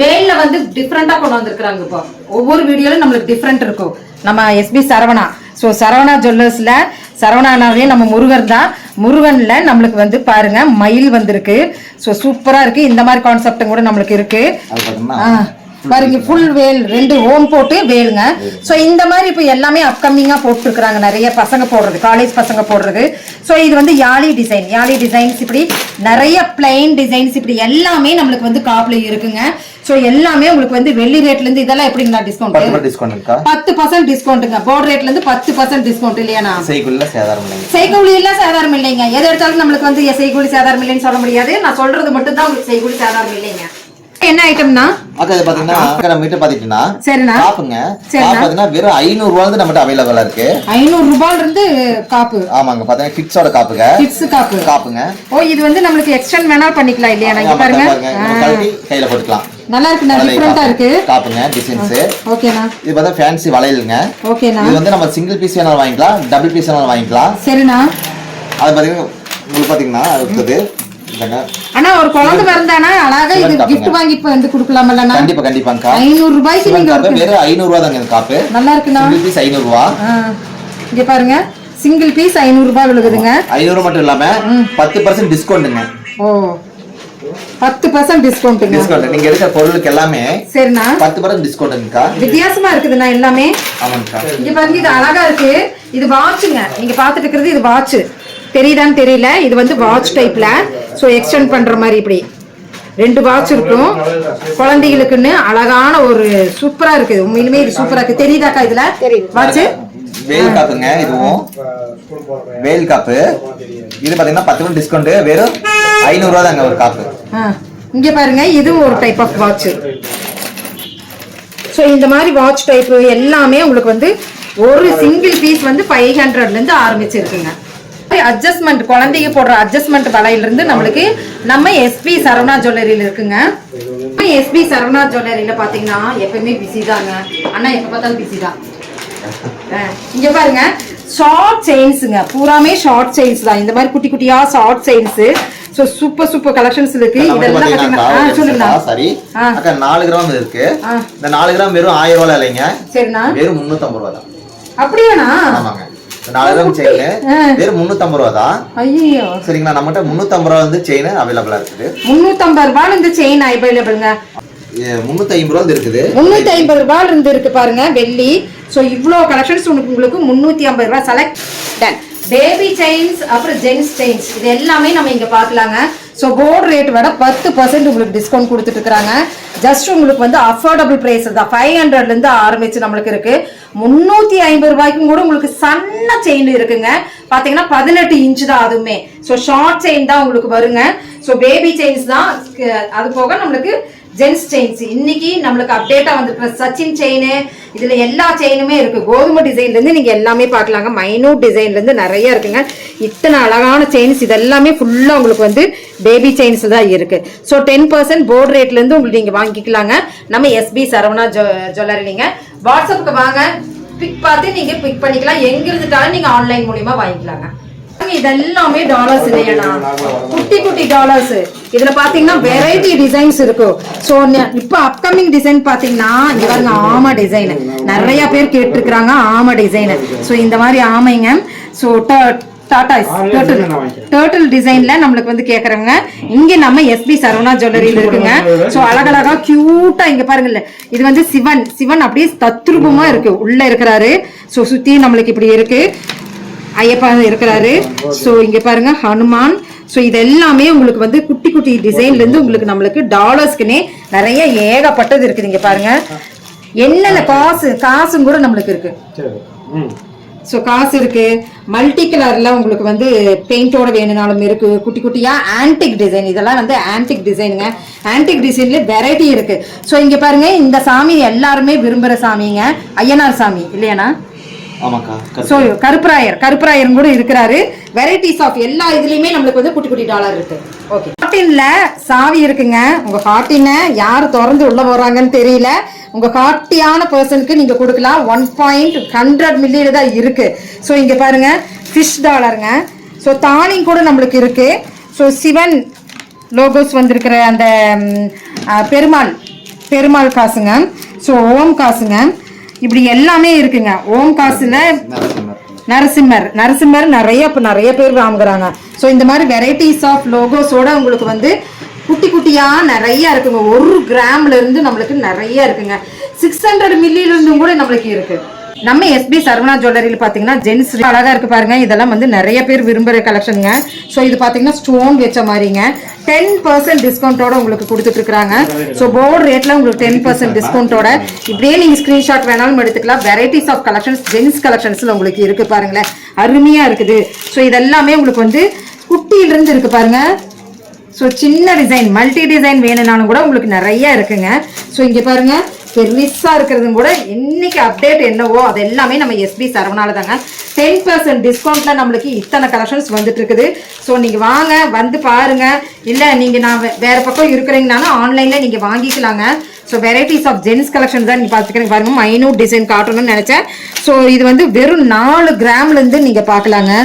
வேல்ல வந்து டிஃபரெண்டா கொண்டு வந்திருக்காங்க. இப்போ ஒவ்வொரு வீடியோல நம்மளுக்கு டிஃபரெண்ட் இருக்கும். நம்ம எஸ்பி சரவணா. ஸோ சரவணா ஜுவல்லர்ஸ்ல சரவணாவே நம்ம முருகர் தான். முருகன்ல நம்மளுக்கு வந்து பாருங்க மயில் வந்திருக்கு. ஸோ சூப்பரா இருக்கு. இந்த மாதிரி கான்செப்டும் கூட நம்மளுக்கு இருக்கு. பாருங்க, ஃபுல் வேல் 2 ஓம் போட்டு வேலுங்க. ஸோ இந்த மாதிரி இப்போ எல்லாமே அப்கமிங்கா போட்டுருக்காங்க. நிறைய பசங்க போடுறது, காலேஜ் பசங்க போடுறது. ஸோ இது வந்து யாழி டிசைன்ஸ், இப்படி நிறைய பிளைன் டிசைன்ஸ், இப்படி எல்லாமே நம்மளுக்கு வந்து காப்புல இருக்குங்க. ஸோ எல்லாமே உங்களுக்கு வந்து வெள்ளி ரேட்ல இருந்து இதெல்லாம் எப்படிங்களா டிஸ்கவுண்ட்? 10% டிஸ்கவுண்ட்டுங்க. போர்டு ரேட்ல இருந்து 10% டிஸ்கவுண்ட் இல்லையாண்ணா? செய்கூலி இல்ல, சேதாரம் இல்லைங்க. எது எடுத்தாலும் நம்மளுக்கு வந்து செய்கூலி சேதாரம் இல்லைன்னு சொல்ல முடியாது. நான் சொல்றது மட்டும் தான் உங்களுக்கு செய்கூலி சேதாரம் இல்லைங்க. என்ன ஐட்டம்னா அக்கா இது பாத்தீங்கன்னா நம்ம கிட்ட பாத்தீங்கன்னா சரிண்ணா காப்புங்க. காப்பு பாத்தீங்கன்னா வெறும் 500 ரூபாயில இருந்து நம்மட்ட அவைலபிளா இருக்கு. 500 ரூபாயில இருந்து காப்பு. ஆமாங்க. பாத்தீங்கன்னா கிட்ஸோட காப்புங்க. கிட்ஸ் காப்புங்க. ஓ இது வந்து நமக்கு எக்ஸ்டெண்ட் வேணா பண்ணிக்கலாம் இல்லையா? இங்க பாருங்க, கழட்டி கையில போட்டுக்கலாம். நல்லா இருக்கு, டிஃபரெண்டா இருக்கு காப்புங்க டிசைன்ஸ். ஓகேண்ணா. இது பார்த்தா ஃபேன்சி வளையலுங்க. ஓகேண்ணா. இது வந்து நம்ம சிங்கிள் பீஸ் வேணாலும் வாங்கிக்கலாம், டபுள் பீஸ் வேணாலும் வாங்கிக்கலாம். சரிண்ணா. அது பாத்தீங்கன்னா உங்களுக்கு பாத்தீங்கன்னா அடுத்தது இதாங்க. ஆனா ஒரு குழந்தை பிறந்தானா அழகா இது சிவன் gift வாங்கி வந்து கொடுக்கலாம்லண்ணா? கண்டிப்பா கண்டிப்பாங்கக்கா. 500 ரூபாய்க்கு சிவன் நீங்க காப்பு ஒரு வெறும் 500 ரூபா தாங்க இந்த காப்பு. நல்லா இருக்குண்ணா. சிங்கிள் பீஸ் 500 ரூபா. இங்க பாருங்க, சிங்கிள் பீஸ் 500 ரூபாய் விழுகுதுங்க. 500 மட்டும் இல்லாம 10% டிஸ்கவுண்ட்ங்க. ஓ 10% டிஸ்கவுண்ட்ங்க. டிஸ்கவுண்ட் நீங்க எடுக்கிற பொருளுக்கு எல்லாமே சரிண்ணா 10% டிஸ்கவுண்ட்ங்கக்கா. வித்தியாசமா இருக்குதுண்ணா எல்லாமே. ஆமாங்கக்கா. இங்க பாருங்க, இது அழகா இருக்கு. இது வாட்சுங்க. நீங்க பாத்துட்டு இருக்கிறது இது வாட்ச். தெரியுதான்னு தெரியல. இது வந்து வாட்ச் டைப்ல. சோ எக்ஸ்டெண்ட் பண்ற மாதிரி இப்படி 2 வாட்ச் இருக்கும் குழந்தைகளுக்குன்னு. அழகான ஒரு சூப்பரா இருக்கு. உண்மையிலுமே இது சூப்பரா இருக்கு. தெரியுதாக்கா இதுல வாட்ச்? வேல் காப்புங்க. இதுவும் வேல் காப்பு. இது பாத்தீங்கன்னா 10% டிஸ்கவுண்ட். வெறும் 500 ரூபா தாங்க ஒரு காப்பு. இங்க பாருங்க, இதுவும் ஒரு டைப் ஆஃப் வாட்ச். சோ இந்த மாதிரி வாட்ச் டைப் எல்லாமே உங்களுக்கு வந்து ஒரு சிங்கிள் பீஸ் வந்து 500ல இருந்து ஆரம்பிச்சிருக்குங்க. அட்ஜஸ்ட்மெண்ட் குழந்தைக்கு போடுற அட்ஜஸ்ட்மெண்ட் வலையில இருந்து நம்மளுக்கு நம்ம எஸ்பி சரவணா ஜுவல்லரியில இருக்குங்க. எஸ்பி சரவணா ஜுவல்லரியில பாத்தீங்கன்னா எப்பவுமே பிஸி தாங்க. அண்ணா எப்ப பார்த்தாலும் பிஸி தான். இங்க பாருங்க, ஷார்ட் செயின்ஸுங்க. பூராமே ஷார்ட் செயின்ஸ் தான். இந்த மாதிரி குட்டி குட்டியா short chains. So super super collections இருக்கு. இதெல்லாம் பாத்தீங்கன்னா சொல்லுங்க. சரி அக்கா 4 கிராம் இருக்கு. இந்த 4 கிராம் வெறும் 1000 ரூபாய் இல்லைங்க. சரிண்ணா. வெறும் 350 ரூபாய் தான். அப்படியாண்ணா? ஆமாங்க. 4 கிராம் செயின் வெறும் 350 ரூபாய் தான். ஐயோ சரிங்களா. நம்மகிட்ட 350 ரூபாய் வந்து செயின் அவைலபிளா இருக்குது. 350 ரூபாய் இந்த செயின் அவைலபிள்ங்க. 350 ரூபாய் இருக்குது. 350 ரூபாய் இருந்து இருக்கு பாருங்க வெள்ளி. சோ இவ்ளோ கலெக்ஷன்ஸ் உங்களுக்கு 350 ரூபாய் செலக்ட் டன். பேபி செயின்ஸ் அப்புறம் ஜென்ஸ் செயின்ஸ் இது எல்லாமே நம்ம இங்க பாக்கலாங்க. சோ போர்டு ரேட் விட 10% உங்களுக்கு டிஸ்கவுண்ட் கொடுத்துட்டு இருக்காங்க. ஜஸ்ட் உங்களுக்கு வந்து அஃபோர்டபுள் பிரைஸ் தான். 500ல இருந்து ஆரம்பிச்சு நம்மளுக்கு இருக்கு. 350 ரூபாய்க்கும் கூட உங்களுக்கு சன்ன செயின் இருக்குங்க. பாத்தீங்கன்னா 18 இன்ச் தான் அதுவுமே. சோ ஷார்ட் செயின் தான் உங்களுக்கு வருங்க. சோ பேபி செயின்ஸ் தான். அது போக நம்மளுக்கு ஜென்ஸ் செயின்ஸ் இன்னைக்கு நம்மளுக்கு அப்டேட்டா வந்திருக்கிற சச்சின் செயின் இதுல எல்லா செயினுமே இருக்கு. கோதுமை டிசைன்ல இருந்து நீங்க எல்லாமே பாக்கலாங்க. மைனூட் டிசைன்ல இருந்து நிறைய இருக்குங்க. இத்தனை அழகான செயின்ஸ் இது எல்லாமே ஃபுல்லா உங்களுக்கு வந்து பேபி செயின்ஸ் தான் இருக்கு. ஸோ 10% போர்டு ரேட்ல இருந்து உங்களுக்கு நீங்க வாங்கிக்கலாங்க. நம்ம எஸ்பி சரவணா ஜுவல்லரி. நீங்க வாட்ஸ்அப்புக்கு வாங்க, பிக் பார்த்து நீங்க பிக் பண்ணிக்கலாம். எங்க இருந்துட்டாலும் நீங்க ஆன்லைன் மூலியமா வாங்கிக்கலாங்க. இதெல்லாமே டாலர்ஸ் இல்லையா? குட்டி குட்டி டாலர்ஸ். இதுல பாத்தீங்கன்னா வெரைட்டி டிசைன்ஸ் இருக்கும். சோ இப்ப அப்கமிங் டிசைன் பாத்தீங்கன்னா இங்க பாருங்க, ஆமா டிசைன் நிறைய பேர் கேட்டிருக்காங்க. ஆமா டிசைன். சோ இந்த மாதிரி ஆமைங்க. சோ டர்ட்டில் டிசைன்ல நம்மளுக்கு வந்து கேக்குறவங்க இங்க நம்ம எஸ்பி சரவணா ஜுவல்லரியில இருக்குங்க. சோ அழகழகா கியூட்டா இங்க பாருங்கல்ல, இது வந்து சிவன் அப்படியே தத்ரூபமா இருக்கு. உள்ள இருக்கிறாரு. சோ சுத்தி நம்மளுக்கு இப்படி இருக்கு. ஐயப்பா இருக்கிறாரு. சோ இங்க பாருங்க ஹனுமான். சோ இது எல்லாமே உங்களுக்கு வந்து குட்டி குட்டி டிசைன்ல இருந்து உங்களுக்கு நம்மளுக்கு டாலர்ஸ்க்குனே நிறைய ஏகப்பட்டது இருக்குது. இங்க பாருங்க என்னென்ன காசும் கூட நம்மளுக்கு இருக்கு. சோ காசு இருக்கு. மல்டி கலர்ல உங்களுக்கு வந்து பெயிண்டோட வேணும்னாலும் இருக்கு. குட்டி குட்டியா ஆன்டிக் டிசைன். இதெல்லாம் வந்து ஆன்டிக் டிசைனுங்க. ஆன்டிக் டிசைன்ல வெரைட்டி இருக்கு. சோ இங்க பாருங்க, இந்த சாமி எல்லாருமே விரும்புற சாமிங்க. ஐயனார் சாமி இல்லையானா? சோ கருப்பராயர் கூட இருக்கிறாரு. வெரைட்டிஸ் ஆஃப் எல்லா இதுலயுமே நம்மளுக்கு வந்து குட்டி குட்டி டாலர் இருக்கு. ஓகே, ஹார்டின்ல சாவி இருக்குங்க. உங்க ஹார்டினை யாரு திறந்து உள்ள போறாங்கன்னு தெரியல. உங்க ஹார்ட்டியான பர்சனுக்கு நீங்க கொடுக்கலாம். 1.100 மில்லியன் தான் இருக்கு. சோ இங்க பாருங்க ஃபிஷ் டாலருங்க. சோ தானியம் கூட நம்மளுக்கு இருக்கு. சோ சிவன் லோகோஸ் வந்திருக்கிற அந்த பெருமாள் காசுங்க. சோ ஓம் காசுங்க. இப்படி எல்லாமே இருக்குங்க. ஓம் காசுல நரசிம்மர் நிறைய பேர் வாங்குறாங்க. ஸோ இந்த மாதிரி வெரைட்டிஸ் ஆஃப் லோகோஸோட உங்களுக்கு வந்து குட்டி குட்டியா நிறைய இருக்குங்க. 1 கிராம்ல இருந்து நம்மளுக்கு நிறைய இருக்குங்க. 600 மில்லியில இருந்தும் கூட நம்மளுக்கு இருக்கு. நம்ம எஸ்பி சரவணா ஜுவல்லரியில பாத்தீங்கன்னா ஜென்ஸ் அழகா இருக்கு பாருங்க. இதெல்லாம் வந்து நிறைய பேர் விரும்புற கலெக்ஷனுங்க. ஸோ இது பாத்தீங்கன்னா ஸ்டோன் வச்ச மாதிரிங்க. 10% டிஸ்கவுண்டோட உங்களுக்கு கொடுத்துட்டு இருக்காங்க. ஸோ போர்டு ரேட்ல உங்களுக்கு 10% டிஸ்கவுண்டோட இப்படியே நீங்க ஸ்கிரீன்ஷாட் வேணாலும் எடுத்துக்கலாம். வெரைட்டிஸ் ஆஃப் கலெக்ஷன்ஸ் ஜென்ஸ் கலெக்ஷன்ஸ்ல உங்களுக்கு இருக்கு பாருங்களேன். அருமையா இருக்குது. ஸோ இதெல்லாமே உங்களுக்கு வந்து குட்டியில இருந்து இருக்கு பாருங்க. ஸோ சின்ன டிசைன் மல்டி டிசைன் வேணும்னாலும் கூட உங்களுக்கு நிறைய இருக்குங்க. ஸோ இங்க பாருங்க பெருசா இருக்கிறதும் கூட இன்னைக்கு அப்டேட் என்னவோ அது எல்லாமே நம்ம எஸ்பி சரவணால தாங்க. 10% டிஸ்கவுண்ட்ல நம்மளுக்கு இத்தனை கலெக்ஷன்ஸ் வந்துட்டு இருக்குது. ஸோ நீங்க வாங்க, வந்து பாருங்க. இல்ல நீங்க நான் வேற பக்கம் இருக்கிறீங்கனாலும் ஆன்லைன்ல நீங்க வாங்கிக்கலாங்க. So varieties of gents collection தான் நீங்க பார்த்துக்கிறீங்க பாருங்க. மைனூட் டிசைன் காட்டணும்னு நினைச்சேன். ஸோ இது வந்து வெறும் 4 கிராம்ல இருந்து நீங்க பார்க்கலாங்க.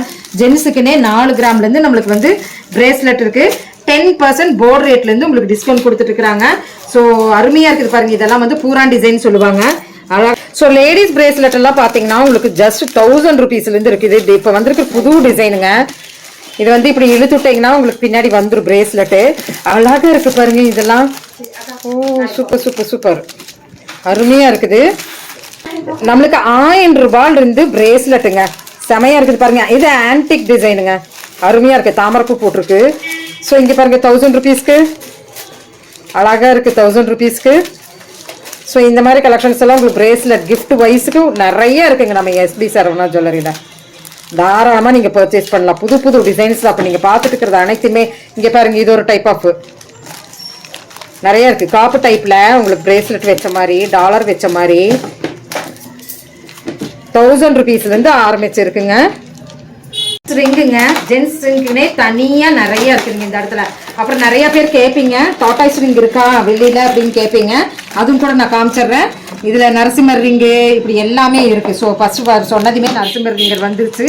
ஜென்ஸுக்குன்னே 4 கிராம்ல இருந்து நம்மளுக்கு வந்து பிரேஸ்லெட் இருக்கு. 10% போர்டு ரேட்ல இருந்து உங்களுக்கு டிஸ்கவுண்ட் கொடுத்துட்டு இருக்காங்க. ஸோ அருமையா இருக்குது பாருங்க. இதெல்லாம் வந்து பூரான் டிசைன் சொல்லுவாங்க. ஸோ லேடிஸ் பிரேஸ்லெட் எல்லாம் பாத்தீங்கன்னா உங்களுக்கு ஜஸ்ட் 1000 ருபீஸ்ல இருந்து இருக்குது. இது இப்போ வந்திருக்க புது டிசைனுங்க. இது வந்து இப்படி இழுத்துட்டீங்கன்னா உங்களுக்கு பின்னாடி வந்துடும் பிரேஸ்லெட்டு. அழகா இருக்கு பாருங்க இதெல்லாம். ஓ சூப்பர் சூப்பர் சூப்பர், அருமையா இருக்குது. நம்மளுக்கு 1000 ரூபாயில இருந்து பிரேஸ்லெட்டுங்க. செமையா இருக்குது பாருங்க. இது ஆன்டிக் டிசைனுங்க, அருமையா இருக்கு. தாமரைப்பூ போட்டிருக்கு. ஸோ இங்க பாருங்க 1000 ருபீஸ்க்கு அழகா இருக்கு. 1000 ருபீஸ்க்கு. ஸோ இந்த மாதிரி கலெக்ஷன்ஸ் எல்லாம் உங்களுக்கு பிரேஸ்லெட் கிஃப்ட் வைஸுக்கு நிறைய இருக்குங்க நம்ம எஸ்பி சரவணா ஜுவல்லரியில. தாராளமாக நீங்கள் பர்ச்சேஸ் பண்ணலாம். புது புது டிசைன்ஸ் அப்போ நீங்கள் பார்த்துட்டு இருக்கிறது அனைத்துமே. இங்கே பாருங்க, இது ஒரு டைப் ஆஃப் நிறைய இருக்குது. காப்பு டைப்பில் உங்களுக்கு பிரேஸ்லெட் வச்ச மாதிரி, டாலர் வச்ச மாதிரி 1000 ருபீஸ்லேருந்து ஆரம்பிச்சிருக்குங்க. ரிங்குங்க, ஜென்ஸ் ரிங்குனே தனியாக நிறைய இருக்குதுங்க இந்த இடத்துல. அப்புறம் நிறைய பேர் கேட்பீங்க டாட்டாய்ஸ் ரிங் இருக்கா வெளியில் அப்படின்னு கேட்பீங்க. அதுவும் கூட நான் காமிச்சிடுறேன். இதில் நரசிம்மர் ரிங்கு இப்படி எல்லாமே இருக்குது. ஸோ ஃபஸ்ட்டு சொன்னதுமே நரசிம்மர் ரிங்கர் வந்துருச்சு.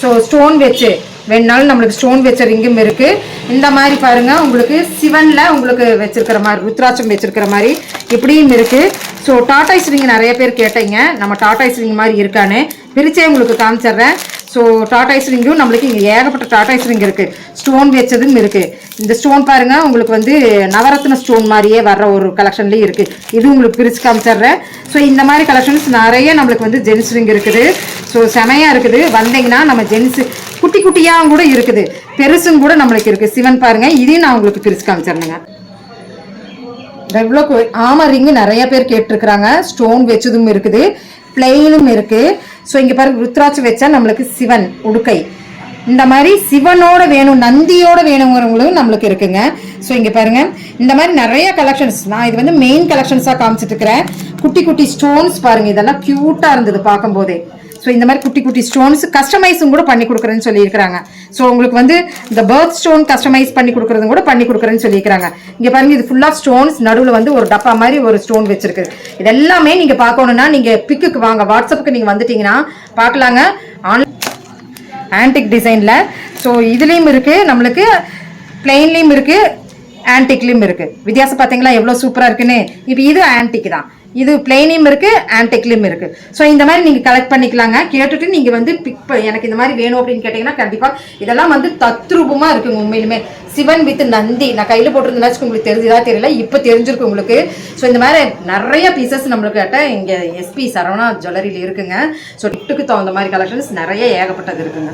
ஸோ ஸ்டோன் வச்சு வேணுனாலும் நம்மளுக்கு ஸ்டோன் வச்ச ரிங்கும் இருக்குது. இந்த மாதிரி பாருங்கள், உங்களுக்கு சிவனில் உங்களுக்கு வச்சிருக்கிற மாதிரி, ருத்ராட்சம் வச்சிருக்கிற மாதிரி இப்படியும் இருக்குது. ஸோ டாட்டாய்ஸ் ரிங் நிறைய பேர் கேட்டீங்க. நம்ம டாட்டாய்ஸ் ரிங் மாதிரி இருக்கான்னு பிரிச்சே உங்களுக்கு காமிச்சிடுறேன். ஸோ டாட்டாய்ஸ் ரிங்கும் நம்மளுக்கு இங்கே ஏகப்பட்ட டாட்டாய்ஸ் ரிங் இருக்குது. ஸ்டோன் வச்சதும் இருக்குது. இந்த ஸ்டோன் பாருங்கள், உங்களுக்கு வந்து நவரத்ன ஸ்டோன் மாதிரியே வர்ற ஒரு கலெக்ஷன்லேயும் இருக்குது. இது உங்களுக்கு பிரித்து காமிச்சிடுறேன். ஸோ இந்த மாதிரி கலெக்ஷன்ஸ் நிறைய நம்மளுக்கு வந்து ஜென்ஸ் ரிங் இருக்குது. ஸோ செமையாக இருக்குது. வந்தீங்கன்னா நம்ம ஜென்ஸு குட்டி குட்டியாக கூட இருக்குது, பெருசும் கூட நம்மளுக்கு இருக்குது. சிவன் பாருங்கள், இதையும் நான் உங்களுக்கு பிரித்து காமிச்சிடுறேங்க. எவ்வளோ ஆமா ரிங்கு நிறைய பேர் கேட்டிருக்கிறாங்க. ஸ்டோன் வச்சதும் இருக்குது, பிளெயினும் இருக்குது. ஸோ இங்கே பாருங்க, ருத்ராட்சம் வச்சா நம்மளுக்கு சிவன் உடுக்கை இந்த மாதிரி சிவனோட வேணும், நந்தியோட வேணுங்கிறவங்களும் நம்மளுக்கு இருக்குங்க. ஸோ இங்கே பாருங்க, இந்த மாதிரி நிறைய கலெக்ஷன்ஸ். நான் இது வந்து மெயின் கலெக்ஷன்ஸாக காமிச்சிட்டு இருக்கிறேன். குட்டி குட்டி ஸ்டோன்ஸ் பாருங்க, இதெல்லாம் க்யூட்டாக இருந்தது பார்க்கும்போதே. ஸோ இந்த மாதிரி குட்டி குட்டி ஸ்டோன்ஸ் கஸ்டமைஸும் கூட பண்ணி கொடுக்குறேன்னு சொல்லியிருக்கிறாங்க. ஸோ உங்களுக்கு வந்து இந்த பர்த் ஸ்டோன் கஸ்டமைஸ் பண்ணி கொடுக்குறதும் கூட பண்ணி கொடுக்குறேன்னு சொல்லியிருக்கிறாங்க. இங்கே பாருங்க, இது ஃபுல்லாக ஸ்டோன்ஸ், நடுவில் வந்து ஒரு டப்பா மாதிரி ஒரு ஸ்டோன் வச்சிருக்கு. இது எல்லாமே நீங்கள் பார்க்கணுன்னா நீங்கள் பிக்குக்கு வாங்க, வாட்ஸ்அப்புக்கு நீங்கள் வந்துட்டீங்கன்னா பார்க்கலாங்க. ஆன்டிக் டிசைனில். ஸோ இதுலேயும் இருக்குது, நம்மளுக்கு பிளெயின்லேயும் இருக்குது, ஆன்டிக்லேயும் இருக்குது. வித்தியாசம் பார்த்தீங்களா எவ்வளோ சூப்பராக இருக்குன்னு. இப்போ இது ஆன்டிக் தான், இது பிளெயினும் இருக்குது, ஆன்டிக்லேயும் இருக்குது. ஸோ இந்த மாதிரி நீங்கள் கலெக்ட் பண்ணிக்கலாங்க. கேட்டுட்டு நீங்கள் வந்து எனக்கு இந்த மாதிரி வேணும் அப்படின்னு கேட்டிங்கன்னா கண்டிப்பாக இதெல்லாம் வந்து தத்ரூபமாக இருக்குங்க. உண்மையிலுமே சிவன் வித் நந்தி நான் கையில் போட்டிருந்தேன்னாச்சும் உங்களுக்கு தெரிஞ்சுதா தெரியல, இப்போ தெரிஞ்சிருக்கு உங்களுக்கு. ஸோ இந்த மாதிரி நிறைய பீசஸ் நம்மளுக்கு கேட்ட இங்கே எஸ்பி சரவணா ஜுவல்லரியில் இருக்குங்க. ஸோ கிஃப்ட்டுக்கு தகுந்த மாதிரி கலெக்ஷன்ஸ் நிறைய ஏகப்பட்டது இருக்குங்க.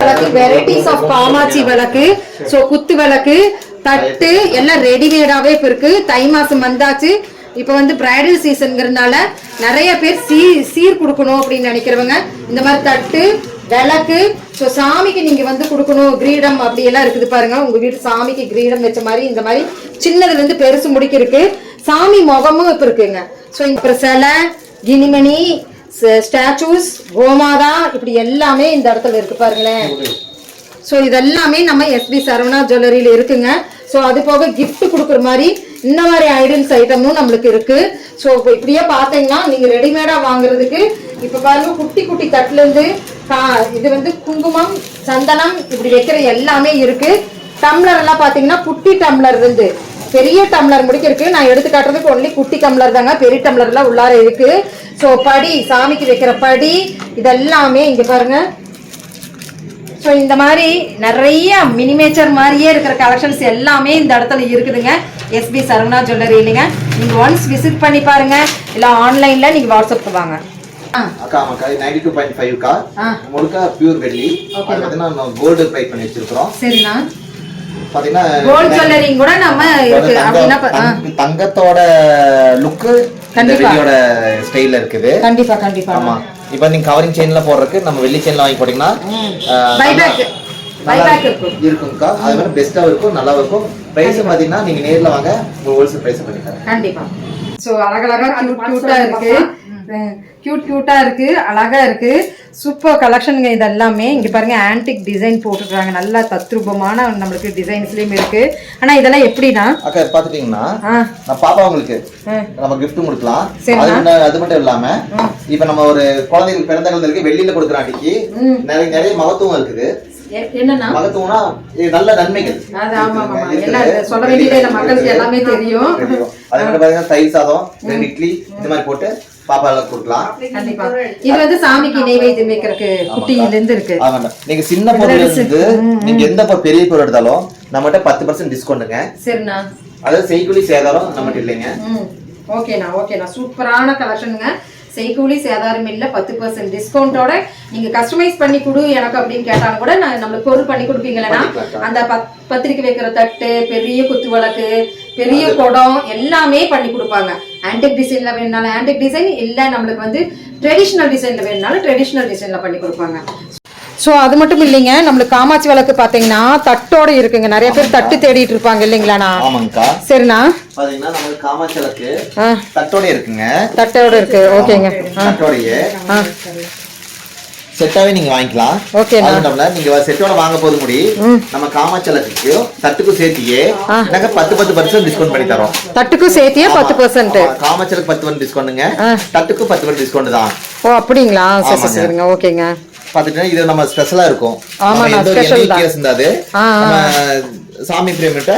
விளக்கு, வெரைட்டிஸ் ஆஃப் காமாட்சி விளக்கு, ஸோ குத்து விளக்கு, தட்டு எல்லாம் ரெடிமேடாகவே இப்போ இருக்குது. தை மாதம் வந்தாச்சு. இப்போ வந்து பிரைடல் சீசனுங்கிறதுனால நிறைய பேர் சீர் கொடுக்கணும் அப்படின்னு நினைக்கிறவங்க இந்த மாதிரி தட்டு விளக்கு. ஸோ சாமிக்கு நீங்கள் வந்து கொடுக்கணும், கிரீடம் அப்படியெல்லாம் இருக்குது பாருங்க. உங்கள் வீட்டு சாமிக்கு கிரீடம் வச்ச மாதிரி இந்த மாதிரி சின்னதுலேருந்து பெருசு முடிக்க இருக்கு. சாமி முகமும் இப்போ இருக்குங்க. ஸோ இப்போ சிலை, கினிமணி, ஸ்டாச்சூஸ், கோமாதா இப்படி எல்லாமே இந்த இடத்துல இருக்கு பாருங்களேன். ஸோ இதெல்லாமே நம்ம எஸ்பி சரவணா ஜுவல்லரியில் இருக்குங்க. ஸோ அது போக கிஃப்ட் கொடுக்குற மாதிரி இந்த மாதிரி ஐடல்ஸ் ஐட்டமும் நம்மளுக்கு இருக்கு. ஸோ இப்படியே பார்த்தீங்கன்னா நீங்கள் ரெடிமேடாக வாங்குறதுக்கு இப்போ பாருங்க, குட்டி குட்டி தட்டுலேருந்து இது வந்து குங்குமம், சந்தனம் இப்படி வைக்கிற எல்லாமே இருக்கு. டம்ளர் எல்லாம் பார்த்தீங்கன்னா குட்டி டம்ளர் இருந்து பெரிய டம்ளர் முடிக்க இருக்கு. நான் எடுத்து காட்டுறதுக்கு ஒன்லி குட்டி டம்ளர் தாங்க, பெரிய டம்ளர்லாம் உள்ளார இருக்கு. ஸோ படி, சாமிக்கு வைக்கிற படி இதெல்லாமே இங்கே பாருங்க. ஸோ இந்த மாதிரி நிறைய மினிமேச்சர் மாதிரியே இருக்கிற கலெக்ஷன்ஸ் எல்லாமே இந்த இடத்துல இருக்குதுங்க எஸ்பி சரவணா ஜுவல்லரி. இல்லைங்க, நீங்கள் ஒன்ஸ் விசிட் பண்ணி பாருங்க, இல்லை ஆன்லைனில் நீங்கள் வாட்ஸ்அப்புக்கு வாங்க. அக்கா 92.5 முழுக்க பியூர் வெள்ளி. அது பார்த்தீங்கன்னா கோல்டு பிரைட் பண்ணி வச்சிருக்கிறோம். சரிண்ணா. பாத்தீங்கன்னா கோல்ட் ஜுவல்லரி கூட நம்ம இருக்கு அப்படினா தங்கத்தோட லுக் வெள்ளியோட ஸ்டைல்ல இருக்குது. கண்டிப்பா கண்டிப்பா. ஆமா, இப்போ நீங்க கவரிங் செயின்ல போடுறதுக்கு நம்ம வெள்ளி செயின்ல வாங்கி போட்டீங்கன்னா பைபேக் இருக்கும்க்கா. அது மாதிரி பெஸ்டா இருக்கும், நல்லா இருக்கும். பிரைஸ் பாத்தீங்கன்னா நீங்க நேர்ல வாங்க, ஹோல்சேல் பிரைஸ் பண்ணிக்கலாம். கண்டிப்பா. சோ அழகழகா கியூட்டா இருக்கு. கியூட்டா இருக்கு, அழகா இருக்கு, சூப்பர் கலெக்ஷனுங்க இது எல்லாமே. இங்க பாருங்க ஆன்டிக் டிசைன் போட்டுருக்காங்க, நல்லா தத்ரூபமான நம்மளுக்கு டிசைன்ஸ்லயும் இருக்கு. ஆனா இதெல்லாம் எப்படின்னா அக்கா பாத்துட்டீங்கன்னா நான் பாப்பா உங்களுக்கு நம்ம gift கொடுக்கலாம். அது மட்டும் இல்லாம இப்ப நம்ம ஒரு குழந்தைகளுக்கு பிறந்த குழந்தைகளுக்கு வெளியில கொடுக்குற அன்னைக்கு நிறைய மகத்துவம் இருக்குது. என்னன்னா மகத்துவம்னா நல்ல நன்மைகள். அது ஆமா எல்லாம் சொல்ல வேண்டியதே மக்களுக்கு எல்லாமே தெரியும். அதே மாதிரி பாத்தீங்கன்னா தயிர் சாதம், 2 இட்லி இந்த மாதிரி போட்டு பாப்பால கொடுக்கலாம். கண்டிப்பா இது வந்து சாமிக்கு நெய்வேத்தியம் வைக்கிறதுக்கு குட்டியில இருந்து இருக்கு. ஆமாண்டா, நீங்க சின்ன பொருள்ல இருந்து நீங்க எந்த பெரிய பொருள் எடுத்தாலும் நம்மகிட்ட 10% டிஸ்கவுண்ட்ங்க. சரிண்ணா. அதாவது செய்கூலி சேதாரம் நம்மகிட்ட இல்லைங்க. ஓகேண்ணா சூப்பரான கலெக்ஷனுங்க. செய்கூலி சேதாரம் இல்ல, 10% டிஸ்கவுண்டோட நீங்க கஸ்டமைஸ் பண்ணி கொடு எனக்கு அப்படின்னு கேட்டாலும் கூட நான் நம்மளுக்கு பொருள் பண்ணி கொடுப்பீங்களா. அந்த பத்திரிக்கை வைக்கிற தட்டு, பெரிய குத்து விளக்கு, பெரிய குடம் எல்லாமே பண்ணி கொடுப்பாங்க. ஆன்டிக் டிசைன்ல வேணும்னாலும் ஆன்டிக் டிசைன், இல்ல நம்மளுக்கு வந்து ட்ரெடிஷ்னல் டிசைன்ல வேணும்னாலும் ட்ரெடிஷ்னல் டிசைன்ல பண்ணி கொடுப்பாங்க. ஸோ அது மட்டும் இல்லைங்க, நம்மளுக்கு காமாட்சி விளக்கு பாத்தீங்கன்னா தட்டோட இருக்குங்க. நிறைய பேர் தட்டு தேடிட்டு இருப்பாங்க இல்லைங்களாண்ணா? ஆமாங்கக்கா. சரிண்ணா. பாத்தீங்கன்னா நமக்கு காமாட்சி விளக்கு தட்டோட இருக்குங்க. தட்டோட இருக்கு. ஓகேங்க. தட்டோடயே செட்டாவே நீங்க வாங்கிக்கலாம். ஓகேண்ணா. நீங்க செட்டோட வாங்க போது முடி நம்ம காமாட்சி விளக்குக்கு தட்டுக்கும் சேர்த்தியே நாங்க 10% டிஸ்கவுண்ட் பண்ணி தரோம். தட்டுக்கும் சேர்த்தியே 10%. காமாட்சி விளக்கு 10% டிஸ்கவுண்ட்ங்க, தட்டுக்கு 10% டிஸ்கவுண்ட் தான். ஓ அப்படிங்களா? சரிங்க. ஓகேங்க. பாத்துட்டீங்கன்னா இது நம்ம ஸ்பெஷலா இருக்கும். ஆமாண்ணா, ஸ்பெஷல் தான். இருந்தாது நம்ம சாமி பிரேமிட்ட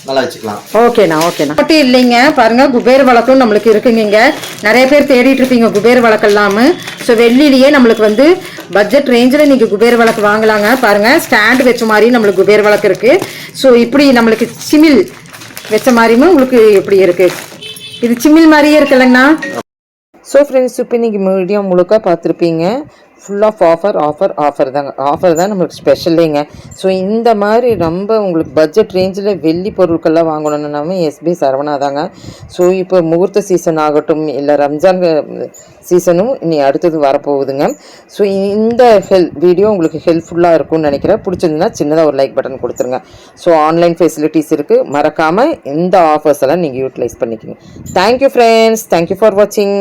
நல்லா வச்சுக்கலாம். ஓகேண்ணா. மட்டும் இல்லைங்க, பாருங்க குபேர விளக்கும் நம்மளுக்கு இருக்குங்க. இங்க நிறைய பேர் தேடிட்டு இருப்பீங்க குபேர விளக்கு எல்லாமே. ஸோ வெள்ளிலேயே நம்மளுக்கு வந்து பட்ஜெட் ரேஞ்சில் நீங்க குபேர விளக்கு வாங்கலாங்க. பாருங்க ஸ்டாண்ட் வச்ச மாதிரி நம்மளுக்கு குபேர விளக்கு இருக்கு. ஸோ இப்படி நம்மளுக்கு சிமில் வச்ச மாதிரியும் உங்களுக்கு எப்படி இருக்கு, இது சிமில் மாதிரியே இருக்கு இல்லைங்கண்ணா. ஸோ ஃப்ரெண்ட்ஸ், இப்போ இன்றைக்கி வீடியோ முழுக்க பார்த்துருப்பீங்க. ஃபுல் ஆஃப் ஆஃபர் தாங்க. ஆஃபர் தான் நம்மளுக்கு ஸ்பெஷல்லேங்க. ஸோ இந்த மாதிரி ரொம்ப உங்களுக்கு பட்ஜெட் ரேஞ்சில் வெள்ளி பொருட்கள்லாம் வாங்கணுன்னாமே எஸ்பி சரவணா தாங்க. ஸோ இப்போ முகூர்த்த சீசன் ஆகட்டும், இல்லை ரம்ஜான் சீசனும் இனி அடுத்தது வரப்போகுதுங்க. ஸோ இந்த வீடியோ உங்களுக்கு ஹெல்ப்ஃபுல்லாக இருக்கும்னு நினைக்கிறேன். பிடிச்சிருந்துன்னா சின்னதாக ஒரு லைக் பட்டன் கொடுத்துருங்க. ஸோ ஆன்லைன் ஃபெசிலிட்டிஸ் இருக்குது, மறக்காமல் இந்த ஆஃபர்ஸ் எல்லாம் நீங்கள் யூட்டிலைஸ் பண்ணிக்கோங்க. தேங்க்யூ ஃப்ரெண்ட்ஸ், தேங்க்யூ ஃபார் வாட்சிங்.